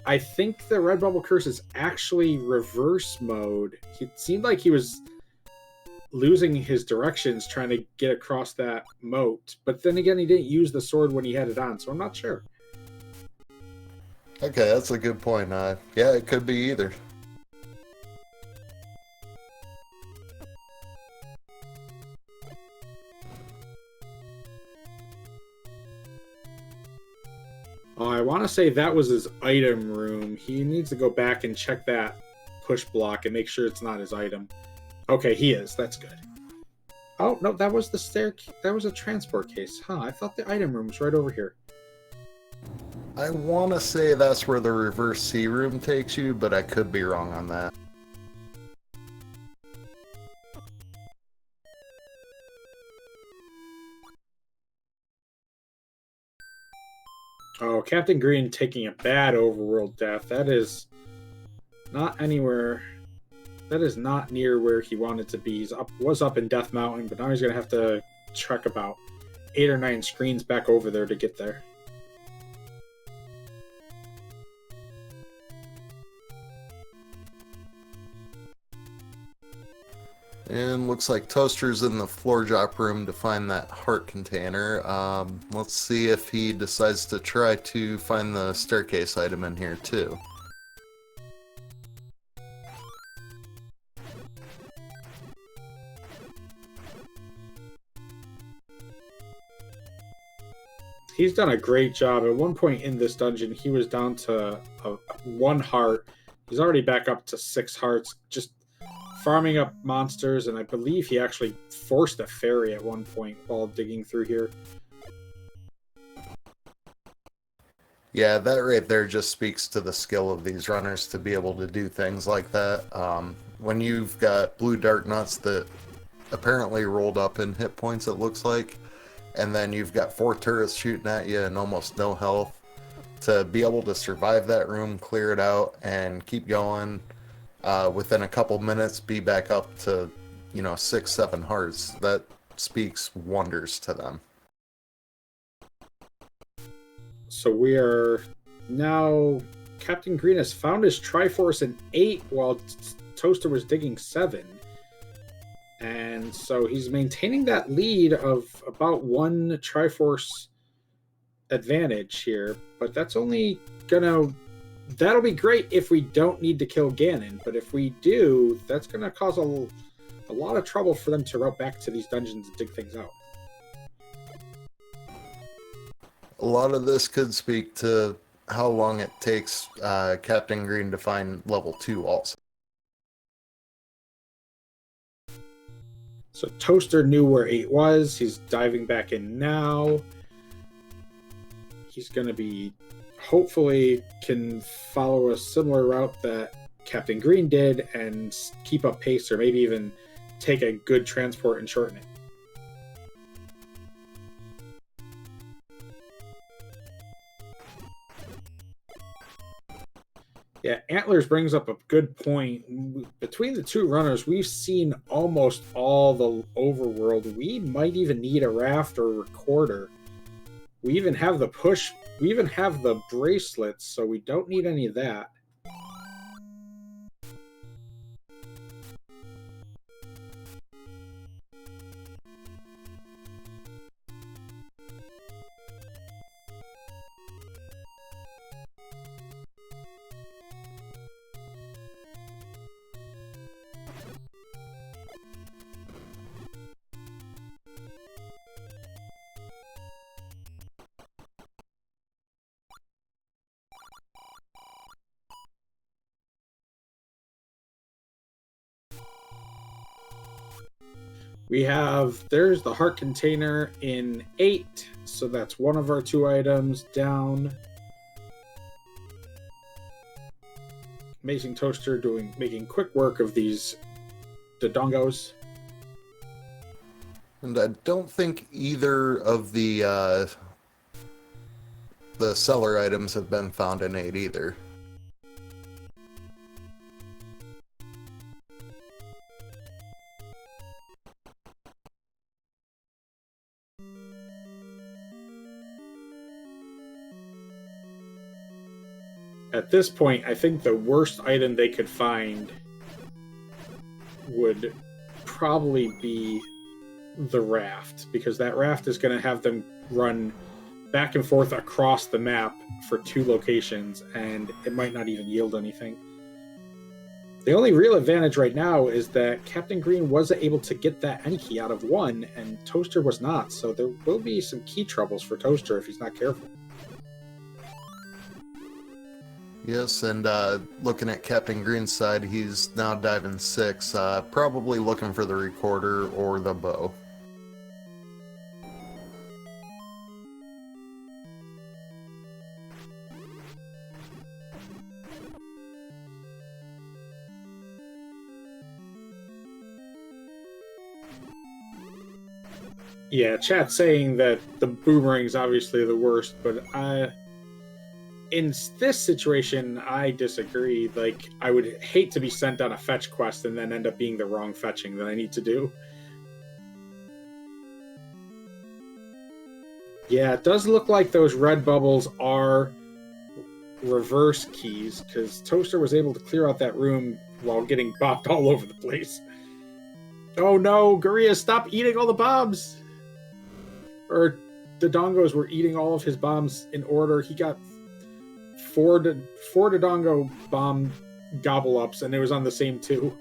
I think the red bubble curse is actually reverse mode. It seemed like he was losing his directions trying to get across that moat, but then again, he didn't use the sword when he had it on, so I'm not sure. Okay, that's a good point. Yeah, it could be either. I want to say that was his item room. He needs to go back and check that push block and make sure it's not his item. Okay, he is. That's good. Oh, no, that was the staircase. That was a transport case. Huh, I thought the item room was right over here. I want to say that's where the reverse C room takes you, but I could be wrong on that. Oh, Captain Green taking a bad overworld death. That is not anywhere. That is not near where he wanted to be. He was up in Death Mountain, but now he's going to have to trek about 8 or 9 screens back over there to get there. And looks like Toaster's in the floor drop room to find that heart container. Let's see if he decides to try to find the staircase item in here too. He's done a great job. At one point in this dungeon, he was down to 1 heart. He's already back up to 6 hearts. Just farming up monsters, and I believe he actually forced a fairy at one point while digging through here. Yeah, that right there just speaks to the skill of these runners to be able to do things like that. When you've got blue dart nuts that apparently rolled up in hit points, it looks like, and then you've got 4 turrets shooting at you and almost no health, to be able to survive that room, clear it out, and keep going, within a couple minutes be back up to, 6, 7 hearts, that speaks wonders to them. So we are now... Captain Green has found his Triforce in 8 while Toaster was digging 7. And so he's maintaining that lead of about 1 Triforce advantage here. But that's only gonna... That'll be great if we don't need to kill Ganon. But if we do, that's gonna cause a lot of trouble for them to route back to these dungeons and dig things out. A lot of this could speak to how long it takes Captain Green to find level 2 also. So Toaster knew where 8 was. He's diving back in now. He's going to be... Hopefully can follow a similar route that Captain Green did and keep up pace, or maybe even take a good transport and shorten it. Yeah, Antlers brings up a good point. Between the two runners, we've seen almost all the overworld. We might even need a raft or recorder. We even have the push. We even have the bracelets, so we don't need any of that. There's the heart container in 8, so that's one of our 2 items down. AmazingToaster making quick work of these Dodongos. And I don't think either of the cellar items have been found in 8 either. At this point, I think the worst item they could find would probably be the raft, because that raft is going to have them run back and forth across the map for 2 locations, and it might not even yield anything. The only real advantage right now is that Captain Green was able to get that N key out of 1, and Toaster was not, so there will be some key troubles for Toaster if he's not careful. Yes, and looking at Captain Green's side, he's now diving 6, probably looking for the recorder or the bow. Yeah, chat's saying that the boomerang's obviously the worst, but in this situation, I disagree. Like, I would hate to be sent on a fetch quest and then end up being the wrong fetching that I need to do. Yeah, it does look like those red bubbles are reverse keys, because Toaster was able to clear out that room while getting bopped all over the place. Oh no, Guria, stop eating all the bombs! Or the Dongos were eating all of his bombs in order. He got four Dodongo bomb gobble ups, and it was on the same 2.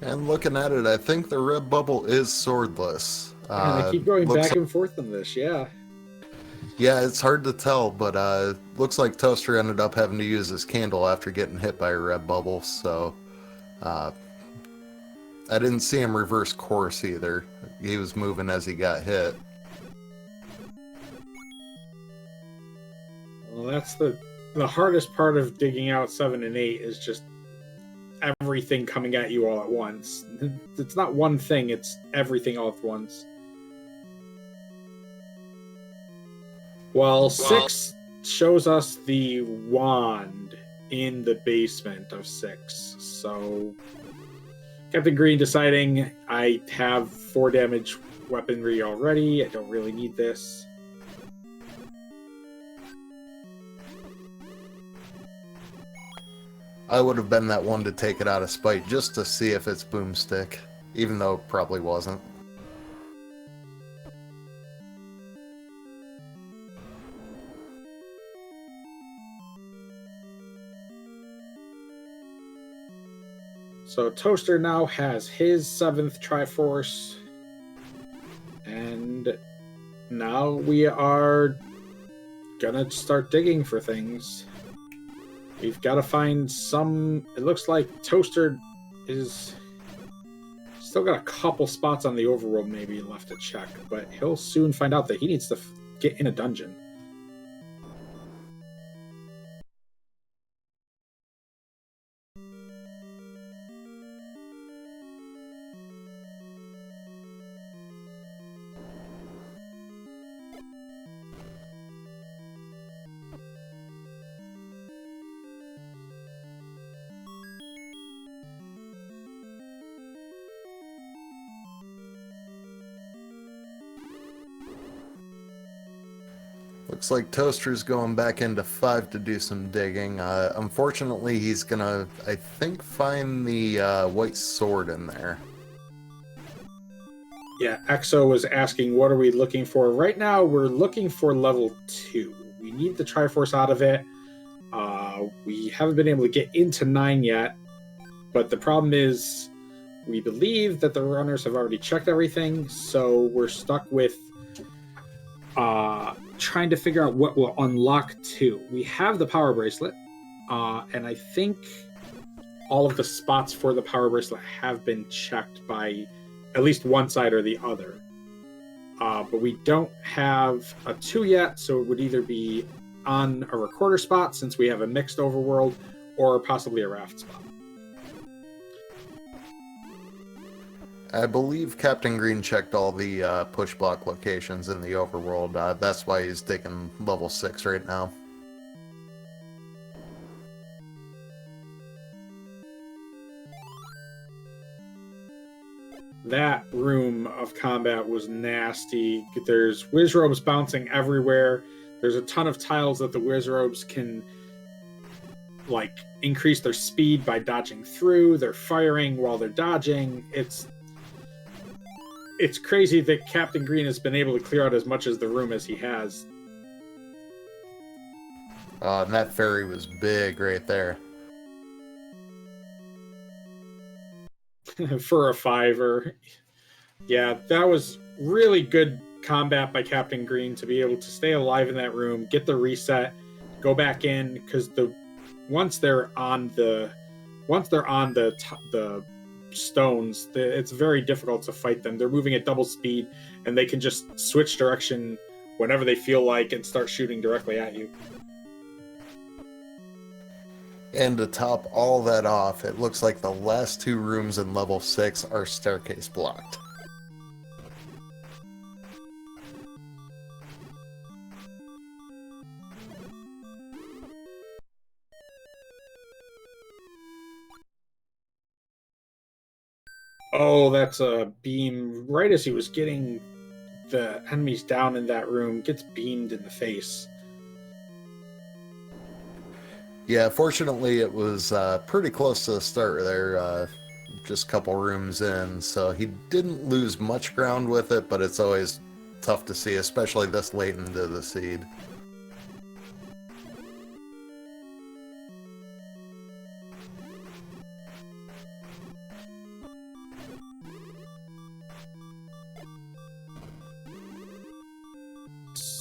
And looking at it, I think the red bubble is swordless. And I keep going Looks back and forth on this, yeah. Yeah, it's hard to tell, but looks like Toaster ended up having to use his candle after getting hit by a red bubble, so uh, I didn't see him reverse course either. He was moving as he got hit. Well, that's the hardest part of digging out 7 and 8 is just everything coming at you all at once. It's not one thing, it's everything all at once. Well, 6 shows us the wand in the basement of 6. So, Captain Green deciding I have 4 damage weaponry already. I don't really need this. I would have been that one to take it out of spite just to see if it's boomstick, even though it probably wasn't. So Toaster now has his 7th Triforce. And now we are gonna start digging for things. We've got to find some... It looks like Toaster is... Still got a couple spots on the overworld maybe left to check, but he'll soon find out that he needs to get in a dungeon. Looks like Toaster's going back into 5 to do some digging. Unfortunately, he's gonna, I think, find the white sword in there. Yeah, Exo was asking what are we looking for. Right now, we're looking for level 2. We need the Triforce out of it. We haven't been able to get into 9 yet, but the problem is we believe that the runners have already checked everything, so we're stuck with trying to figure out what will unlock 2. We have the power bracelet, and I think all of the spots for the power bracelet have been checked by at least one side or the other. But we don't have a 2 yet, so it would either be on a recorder spot, since we have a mixed overworld, or possibly a raft spot. I believe Captain Green checked all the push block locations in the overworld. That's why he's digging level 6 right now. That room of combat was nasty. There's Wizrobes bouncing everywhere. There's a ton of tiles that the Wizrobes can, like, increase their speed by dodging through. They're firing while they're dodging. It's crazy that Captain Green has been able to clear out as much as the room as he has. And that fairy was big right there. For a 5er. Yeah, that was really good combat by Captain Green to be able to stay alive in that room, get the reset, go back in, because once they're on the stones, it's very difficult to fight them. They're moving at double speed, and they can just switch direction whenever they feel like and start shooting directly at you. And to top all that off, it looks like the last 2 rooms in level 6 are staircase blocked. Oh, that's a beam. Right as he was getting the enemies down in that room, gets beamed in the face. Yeah, fortunately it was pretty close to the start there, just a couple rooms in, so he didn't lose much ground with it, but it's always tough to see, especially this late into the seed.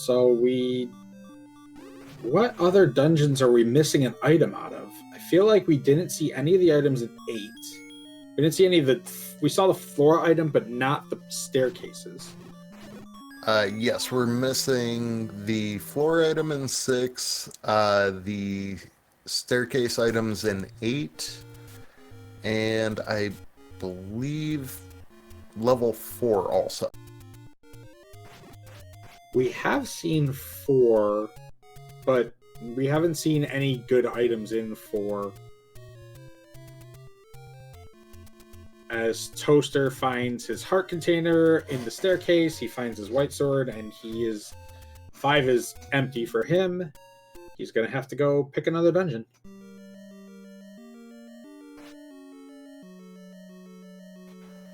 So what other dungeons are we missing an item out of? I feel like we didn't see any of the items in 8. We didn't see any of the... We saw the floor item, but not the staircases. Yes, we're missing the floor item in 6, the staircase items in 8, and I believe level 4 also. We have seen 4, but we haven't seen any good items in 4. As Toaster finds his heart container in the staircase, he finds his white sword, and 5 is empty for him. He's gonna have to go pick another dungeon.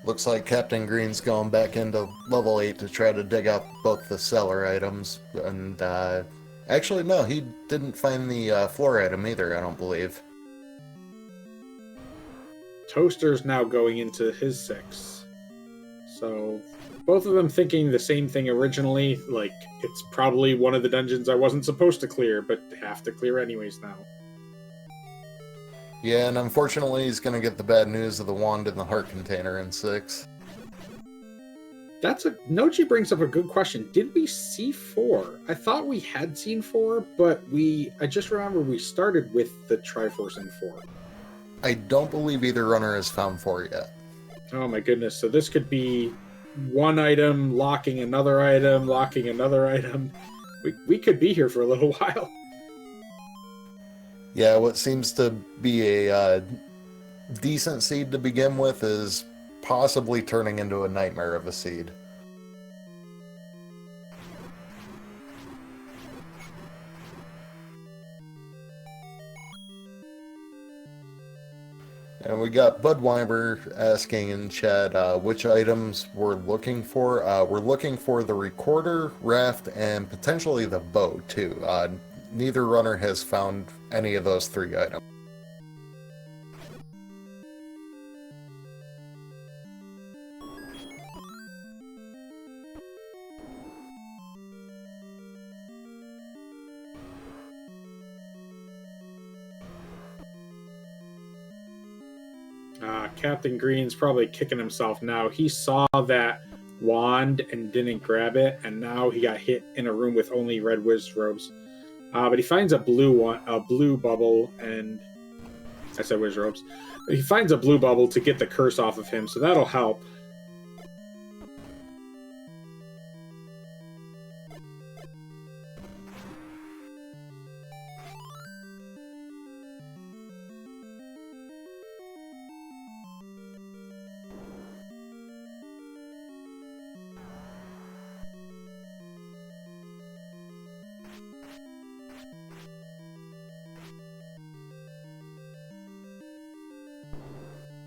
Looks like Captain Green's going back into level 8 to try to dig up both the cellar items, and actually no, he didn't find the floor item either, I don't believe. Toaster's now going into his 6. So both of them thinking the same thing originally, like it's probably one of the dungeons I wasn't supposed to clear, but have to clear anyways now. Yeah, and unfortunately he's going to get the bad news of the wand in the heart container in 6. Nochi brings up a good question. Did we see 4? I thought we had seen 4, but I just remember we started with the Triforce in 4. I don't believe either runner has found 4 yet. Oh my goodness, so this could be one item, locking another item, locking another item. We could be here for a little while. Yeah, what seems to be a decent seed to begin with is possibly turning into a nightmare of a seed. And we got Budweimer asking in chat which items we're looking for. We're looking for the recorder, raft, and potentially the bow, too. Neither runner has found any of those 3 items. Captain Green's probably kicking himself now. He saw that wand and didn't grab it, and now he got hit in a room with only red whiz robes. But he finds a blue bubble, and I said whiz robes. He finds a blue bubble to get the curse off of him, so that'll help.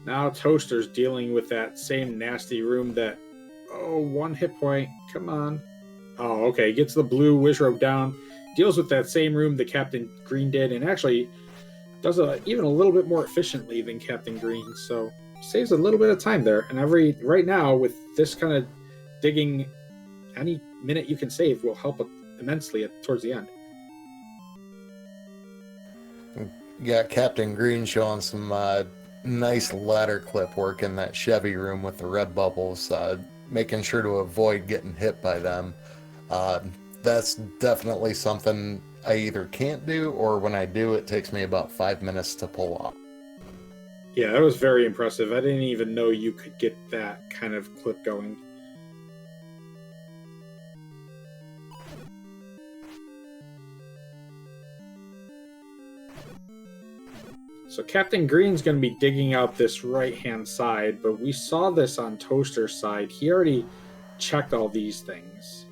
Now Toaster's dealing with that same nasty room that... Oh, 1 hit point. Come on. Oh, okay. Gets the blue wizrobe down. Deals with that same room that Captain Green did, and actually does even a little bit more efficiently than Captain Green. So saves a little bit of time there. And right now, with this kind of digging, any minute you can save will help immensely towards the end. You got Captain Green showing some nice ladder clip work in that Chevy room with the red bubbles, making sure to avoid getting hit by them. That's definitely something I either can't do, or when I do, it takes me about 5 minutes to pull off. Yeah, that was very impressive. I didn't even know you could get that kind of clip going. So Captain Green's going to be digging out this right-hand side, but we saw this on Toaster's side. He already checked all these things.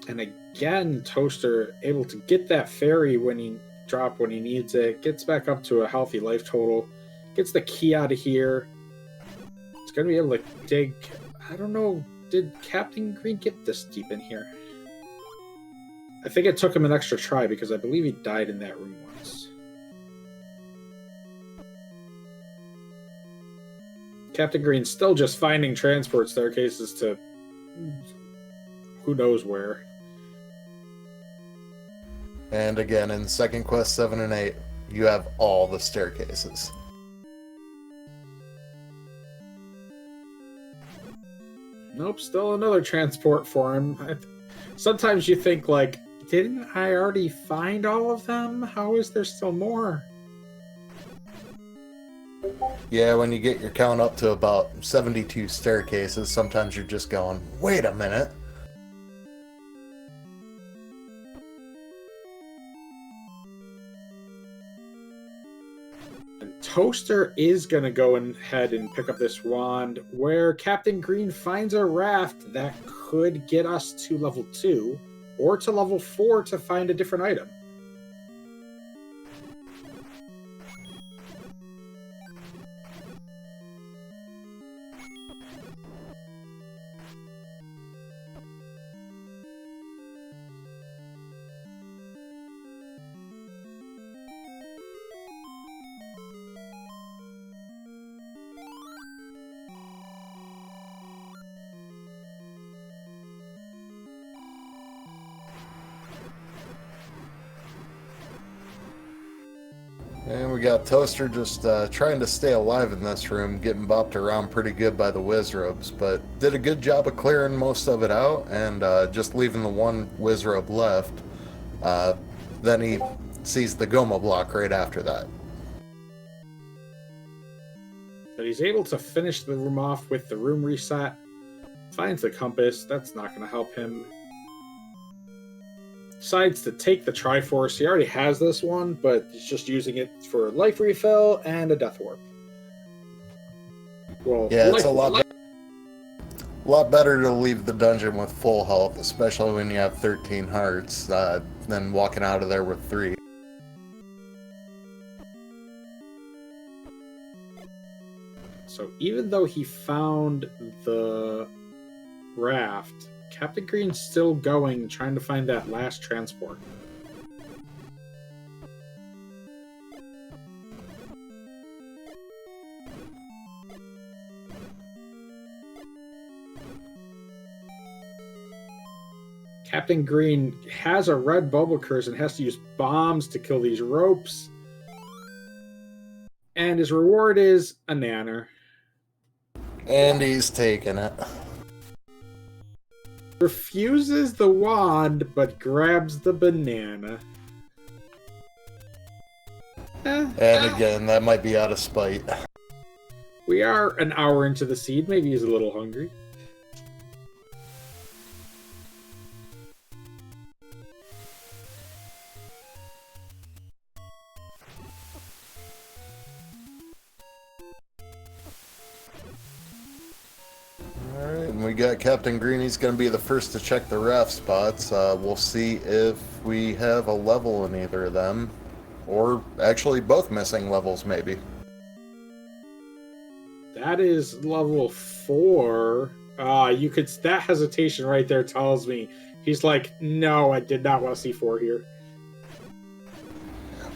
And again, Toaster able to get that fairy when he needs it, gets back up to a healthy life total, gets the key out of here. It's gonna be able to dig. I don't know, did Captain Green get this deep in here? I think it took him an extra try because I believe he died in that room once. Captain Green's still just finding transport staircases to who knows where. And again, in Second Quest 7 and 8, you have all the staircases. Nope, still another transport for him. Sometimes you think, like, didn't I already find all of them? How is there still more? Yeah, when you get your count up to about 72 staircases, sometimes you're just going, wait a minute. And Toaster is going to go ahead and pick up this wand, where Captain Green finds a raft that could get us to level 2, or to level 4 to find a different item. And we got Toaster just trying to stay alive in this room, getting bopped around pretty good by the Wizrobes, but did a good job of clearing most of it out and just leaving the one Wizrobe left. Then he sees the Goma block right after that. But he's able to finish the room off with the room reset. Finds the compass. That's not going to help him. Decides to take the Triforce. He already has this one, but he's just using it for life refill and a death warp. Well, yeah, it's a lot better to leave the dungeon with full health, especially when you have 13 hearts, than walking out of there with 3. So even though he found the raft, Captain Green's still going, trying to find that last transport. Captain Green has a red bubble curse and has to use bombs to kill these ropes. And his reward is a nanner. And he's taking it. Refuses the wand, but grabs the banana. And again, that might be out of spite. We are an hour into the seed. Maybe he's a little hungry. Alright, and we got Captain Green. He's going to be the first to check the raft spots. We'll see if we have a level in either of them. Or actually both missing levels, maybe. That is level 4. You could. That hesitation right there tells me he's like, no, I did not want to see 4 here.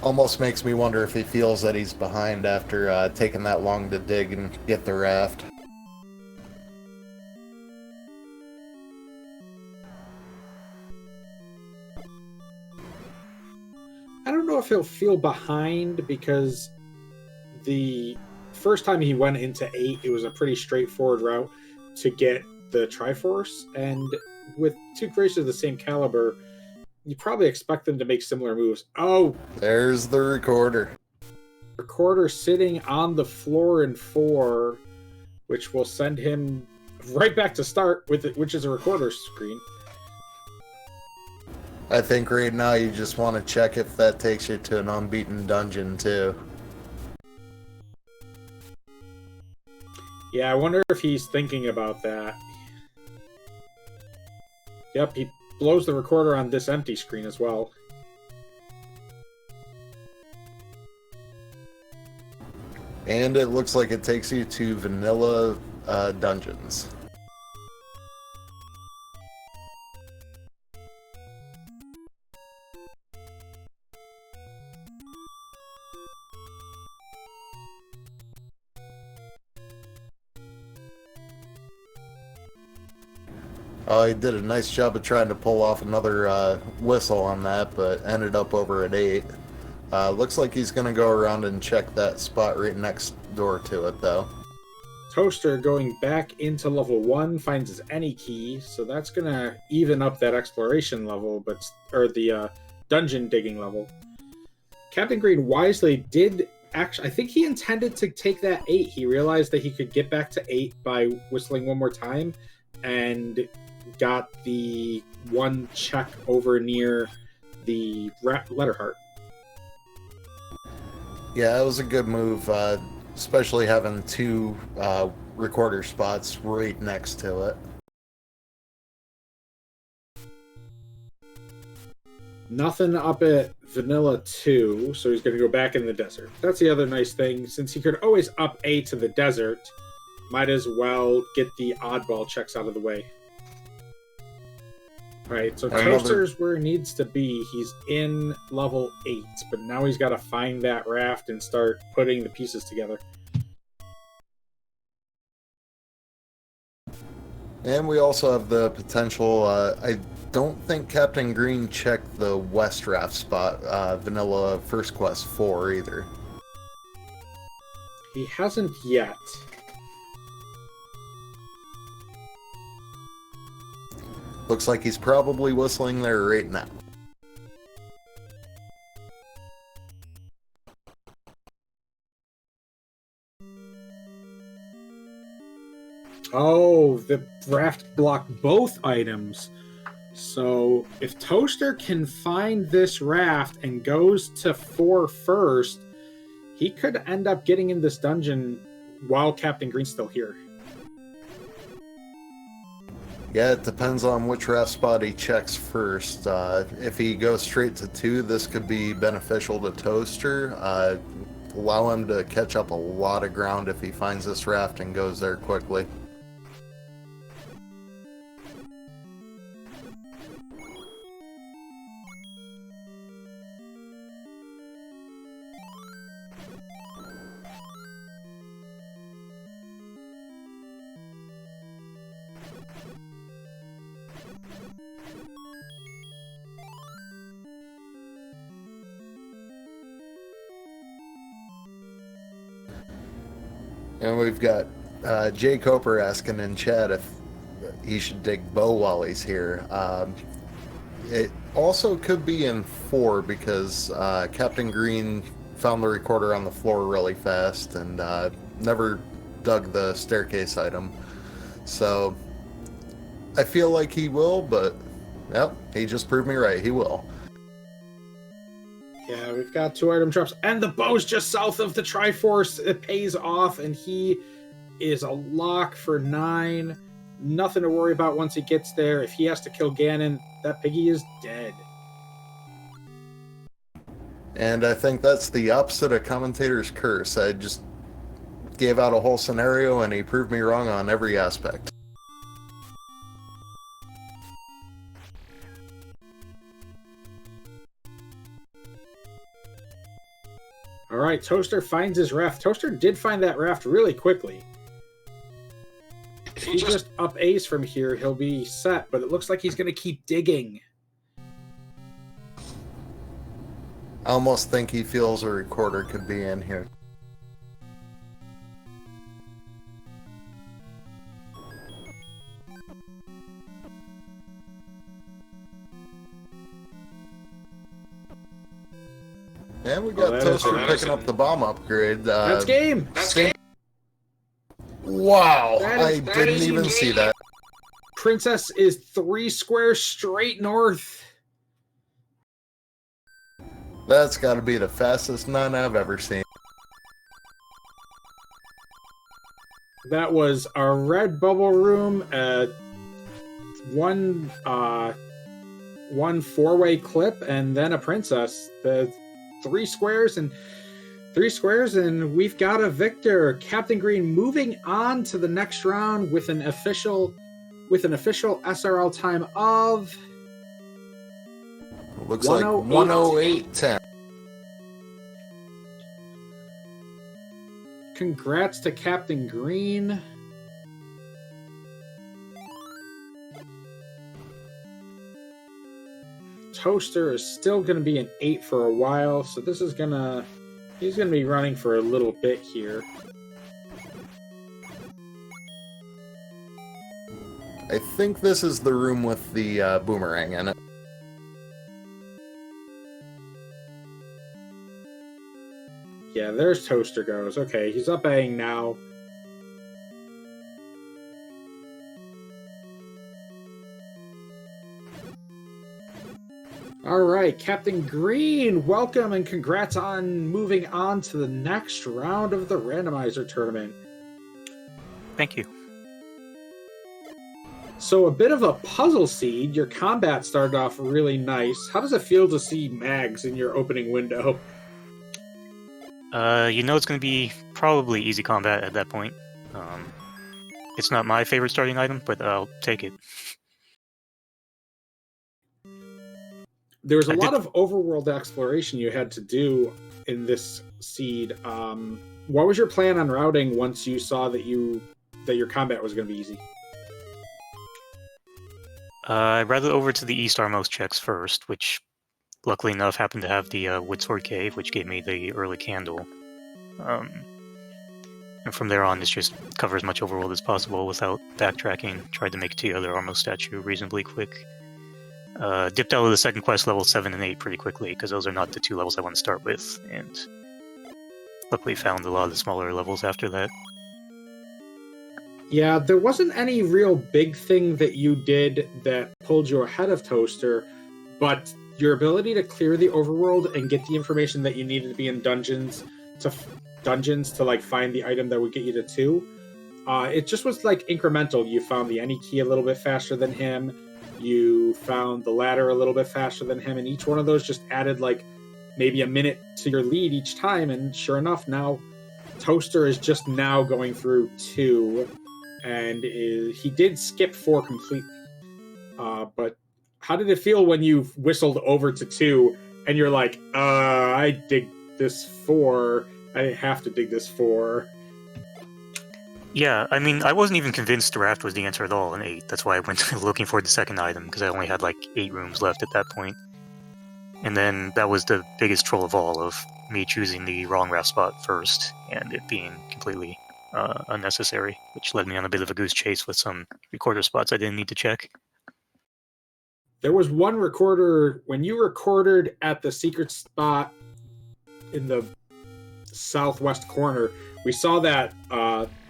Almost makes me wonder if he feels that he's behind after taking that long to dig and get the raft. I don't know if he'll feel behind because the first time he went into 8, it was a pretty straightforward route to get the Triforce, and with 2 creatures of the same caliber, you probably expect them to make similar moves. Oh, there's the recorder. Recorder sitting on the floor in 4, which will send him right back to start with it, which is a recorder screen. I think right now you just want to check if that takes you to an unbeaten dungeon too. Yeah, I wonder if he's thinking about that. Yep, he blows the recorder on this empty screen as well. And it looks like it takes you to vanilla dungeons. He did a nice job of trying to pull off another whistle on that, but ended up over at 8. Looks like he's going to go around and check that spot right next door to it, though. Toaster going back into level 1 finds his any key, so that's going to even up that exploration level, or the dungeon digging level. Captain Green wisely did actually, I think he intended to take that 8. He realized that he could get back to 8 by whistling one more time, and got the one check over near the letter heart. Yeah, it was a good move, especially having 2 recorder spots right next to it. Nothing up at Vanilla 2, so he's going to go back in the desert. That's the other nice thing. Since he could always up A to the desert, might as well get the oddball checks out of the way. Right, so Toaster's where he needs to be. He's in level 8, but now he's got to find that raft and start putting the pieces together. And we also have the potential, I don't think Captain Green checked the West Raft spot, Vanilla First Quest 4 either. He hasn't yet. Looks like he's probably whistling there right now. Oh, the raft blocked both items. So if Toaster can find this raft and goes to 4 first, he could end up getting in this dungeon while Captain Green's still here. Yeah, it depends on which raft spot he checks first. If he goes straight to 2, this could be beneficial to Toaster. Allow him to catch up a lot of ground if he finds this raft and goes there quickly. And we've got Jay Coper asking in chat if he should dig bow while he's here. It also could be in 4 because Captain Green found the recorder on the floor really fast and never dug the staircase item. So I feel like he will, but yep, he just proved me right. He will. Yeah, we've got 2 item drops, and the bow's just south of the Triforce. It pays off, and he is a lock for 9. Nothing to worry about once he gets there. If he has to kill Ganon, that piggy is dead. And I think that's the opposite of Commentator's Curse. I just gave out a whole scenario, and he proved me wrong on every aspect. All right, Toaster finds his raft. Toaster did find that raft really quickly. If he just up A's from here, he'll be set, but it looks like he's going to keep digging. I almost think he feels a recorder could be in here. And we got Toaster picking up the bomb upgrade. That's game! That's game! Wow, I didn't even see that. Princess is 3 squares straight north. That's got to be the fastest nun I've ever seen. That was a red bubble room, one one four-way clip and then a princess. The three squares, and we've got a victor. Captain Green moving on to the next round with an official SRL time of looks like 108.10. Congrats to Captain Green. Toaster is still going to be an 8 for a while, so this is he's going to be running for a little bit here. I think this is the room with the boomerang in it. Yeah, there's Toaster goes. Okay, he's up Aing now. All right, Captain Green, welcome and congrats on moving on to the next round of the Randomizer tournament. Thank you. So a bit of a puzzle seed. Your combat started off really nice. How does it feel to see mags in your opening window? You know it's going to be probably easy combat at that point. It's not my favorite starting item, but I'll take it. There was a lot of overworld exploration you had to do in this seed. What was your plan on routing once you saw that your combat was going to be easy? I routed over to the east-armost checks first, which luckily enough happened to have the Woodsword Cave, which gave me the early candle. And from there on, it's just cover as much overworld as possible without backtracking. Tried to make the other Armos statue reasonably quick. Dipped out of the second quest level 7 and 8 pretty quickly, because those are not the two levels I want to start with, and luckily found a lot of the smaller levels after that. Yeah, there wasn't any real big thing that you did that pulled you ahead of Toaster, but your ability to clear the overworld and get the information that you needed to be in dungeons to like find the item that would get you to 2, it just was like incremental. You found the any key a little bit faster than him. You found the ladder a little bit faster than him, and each one of those just added like maybe a minute to your lead each time. And sure enough, now Toaster is just now going through 2, and he did skip 4 completely. But how did it feel when you whistled over to 2 and you're like, I dig this 4. I have to dig this 4. Yeah, I mean, I wasn't even convinced the raft was the answer at all in 8. That's why I went looking for the second item, because I only had like 8 rooms left at that point. And then that was the biggest troll of all, of me choosing the wrong raft spot first, and it being completely unnecessary, which led me on a bit of a goose chase with some recorder spots I didn't need to check. There was one recorder, when you recorded at the secret spot in the southwest corner, we saw that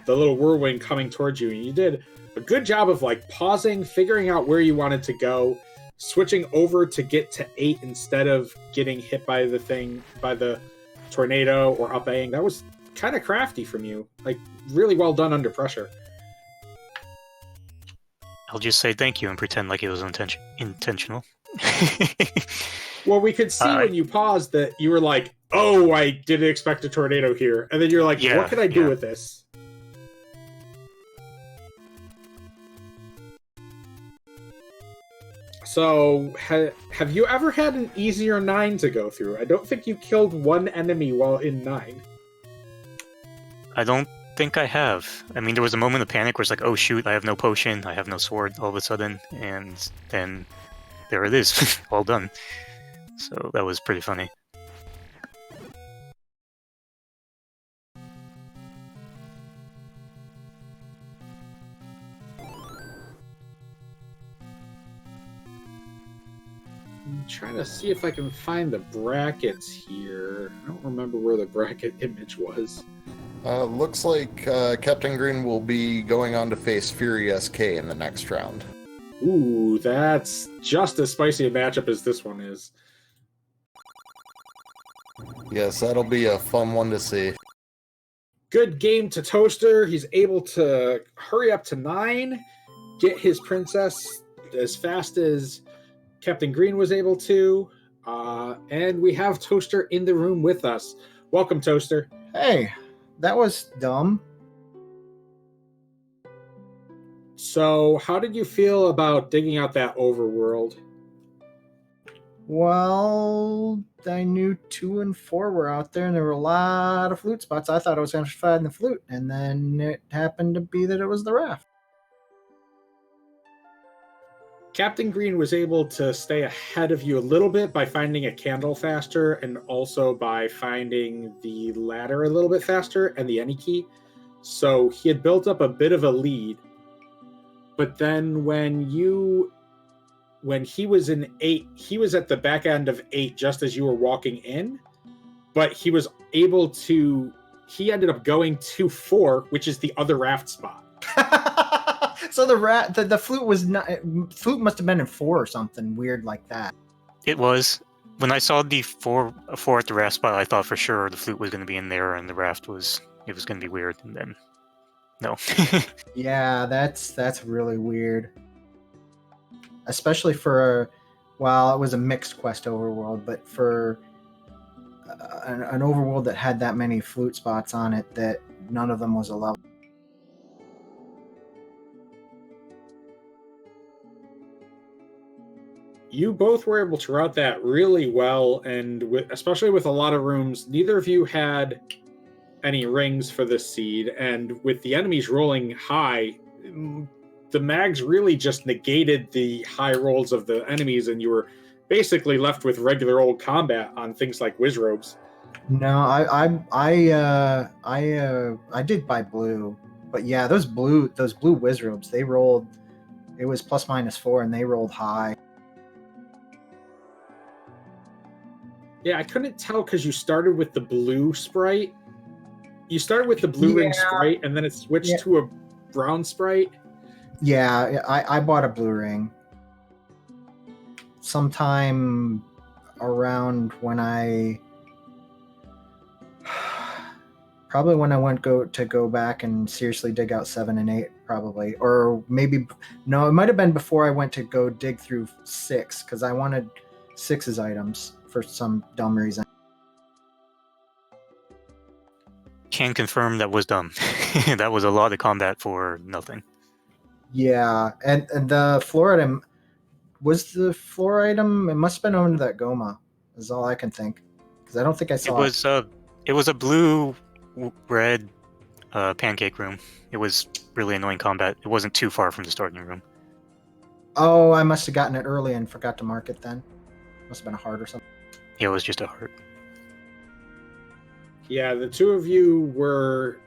the little whirlwind coming towards you, and you did a good job of like pausing, figuring out where you wanted to go, switching over to get to 8 instead of getting hit by the tornado or up Aing. That was kind of crafty from you. Like, really well done under pressure. I'll just say thank you and pretend like it was intentional. Well, we could see when you paused that you were like, oh, I didn't expect a tornado here. And then you're like, what can I do with this? So, have you ever had an easier 9 to go through? I don't think you killed one enemy while in 9. I don't think I have. I mean, there was a moment of panic where it's like, oh shoot, I have no potion, I have no sword all of a sudden, and then there it is, all done. So that was pretty funny. I'm trying to see if I can find the brackets here. I don't remember where the bracket image was. Looks like Captain Green will be going on to face Fury SK in the next round. Ooh, that's just as spicy a matchup as this one is. Yes, that'll be a fun one to see. Good game to Toaster. He's able to hurry up to 9, get his princess as fast as Captain Green was able to. And we have Toaster in the room with us. Welcome, Toaster. Hey, that was dumb. So, how did you feel about digging out that overworld? Well, I knew 2 and 4 were out there, and there were a lot of flute spots. I thought I was going to find the flute, and then it happened to be that it was the raft. Captain Green was able to stay ahead of you a little bit by finding a candle faster and also by finding the ladder a little bit faster and the any key. So he had built up a bit of a lead. But then when he was in 8, he was at the back end of 8 just as you were walking in. But he was able to, he ended up going to 4, which is the other raft spot. So the flute was not. Flute must have been in 4 or something weird like that. It was. When I saw the 4 at the raft spot, I thought for sure the flute was going to be in there and the raft was going to be weird. And then, no. Yeah, that's really weird. Especially for, well, it was a mixed quest overworld, but for an overworld that had that many flute spots on it, that none of them was a level. You both were able to route that really well, and especially with a lot of rooms, neither of you had any rings for this seed, and with the enemies rolling high, the mags really just negated the high rolls of the enemies, and you were basically left with regular old combat on things like Wizrobes. No, I did buy blue, but yeah, those blue Wizrobes, they rolled. It was ±4, and they rolled high. Yeah, I couldn't tell because you started with the blue sprite. You started with the blue ring sprite, and then it switched to a brown sprite. Yeah, I bought a blue ring sometime around when probably when I went to go back and seriously dig out 7 and 8, probably, or maybe no, it might have been before I went to go dig through 6 because I wanted 6's items for some dumb reason. Can confirm that was dumb. That was a lot of combat for nothing. Yeah, and the floor item was the floor item. It must have been under that Goma. Is all I can think, because I don't think I saw it. It was a blue red pancake room. It was really annoying combat. It wasn't too far from the starting room. Oh, I must have gotten it early and forgot to mark it then. Must have been a heart or something. Yeah, it was just a heart. Yeah, the two of you were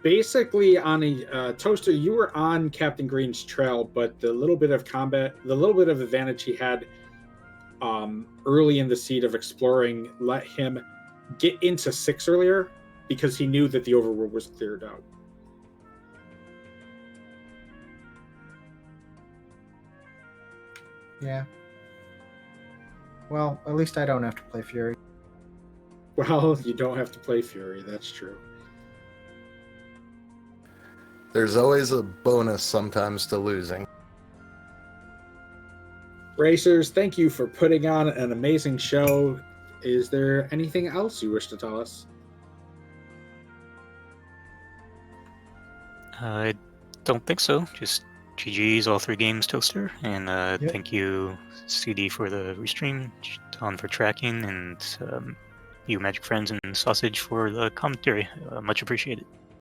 basically on a Toaster. You were on Captain Green's trail, but the little bit of combat, the little bit of advantage he had early in the seed of exploring let him get into 6 earlier because he knew that the overworld was cleared out. Yeah. Well, at least I don't have to play Fury. Well, you don't have to play Fury, that's true. There's always a bonus sometimes to losing. Racers, thank you for putting on an amazing show. Is there anything else you wish to tell us? I don't think so. Just GG's all 3 games, Toaster. And Thank you, CD, for the restream, Tom for tracking, and you, Magic Friends, and Sausage for the commentary. Much appreciated.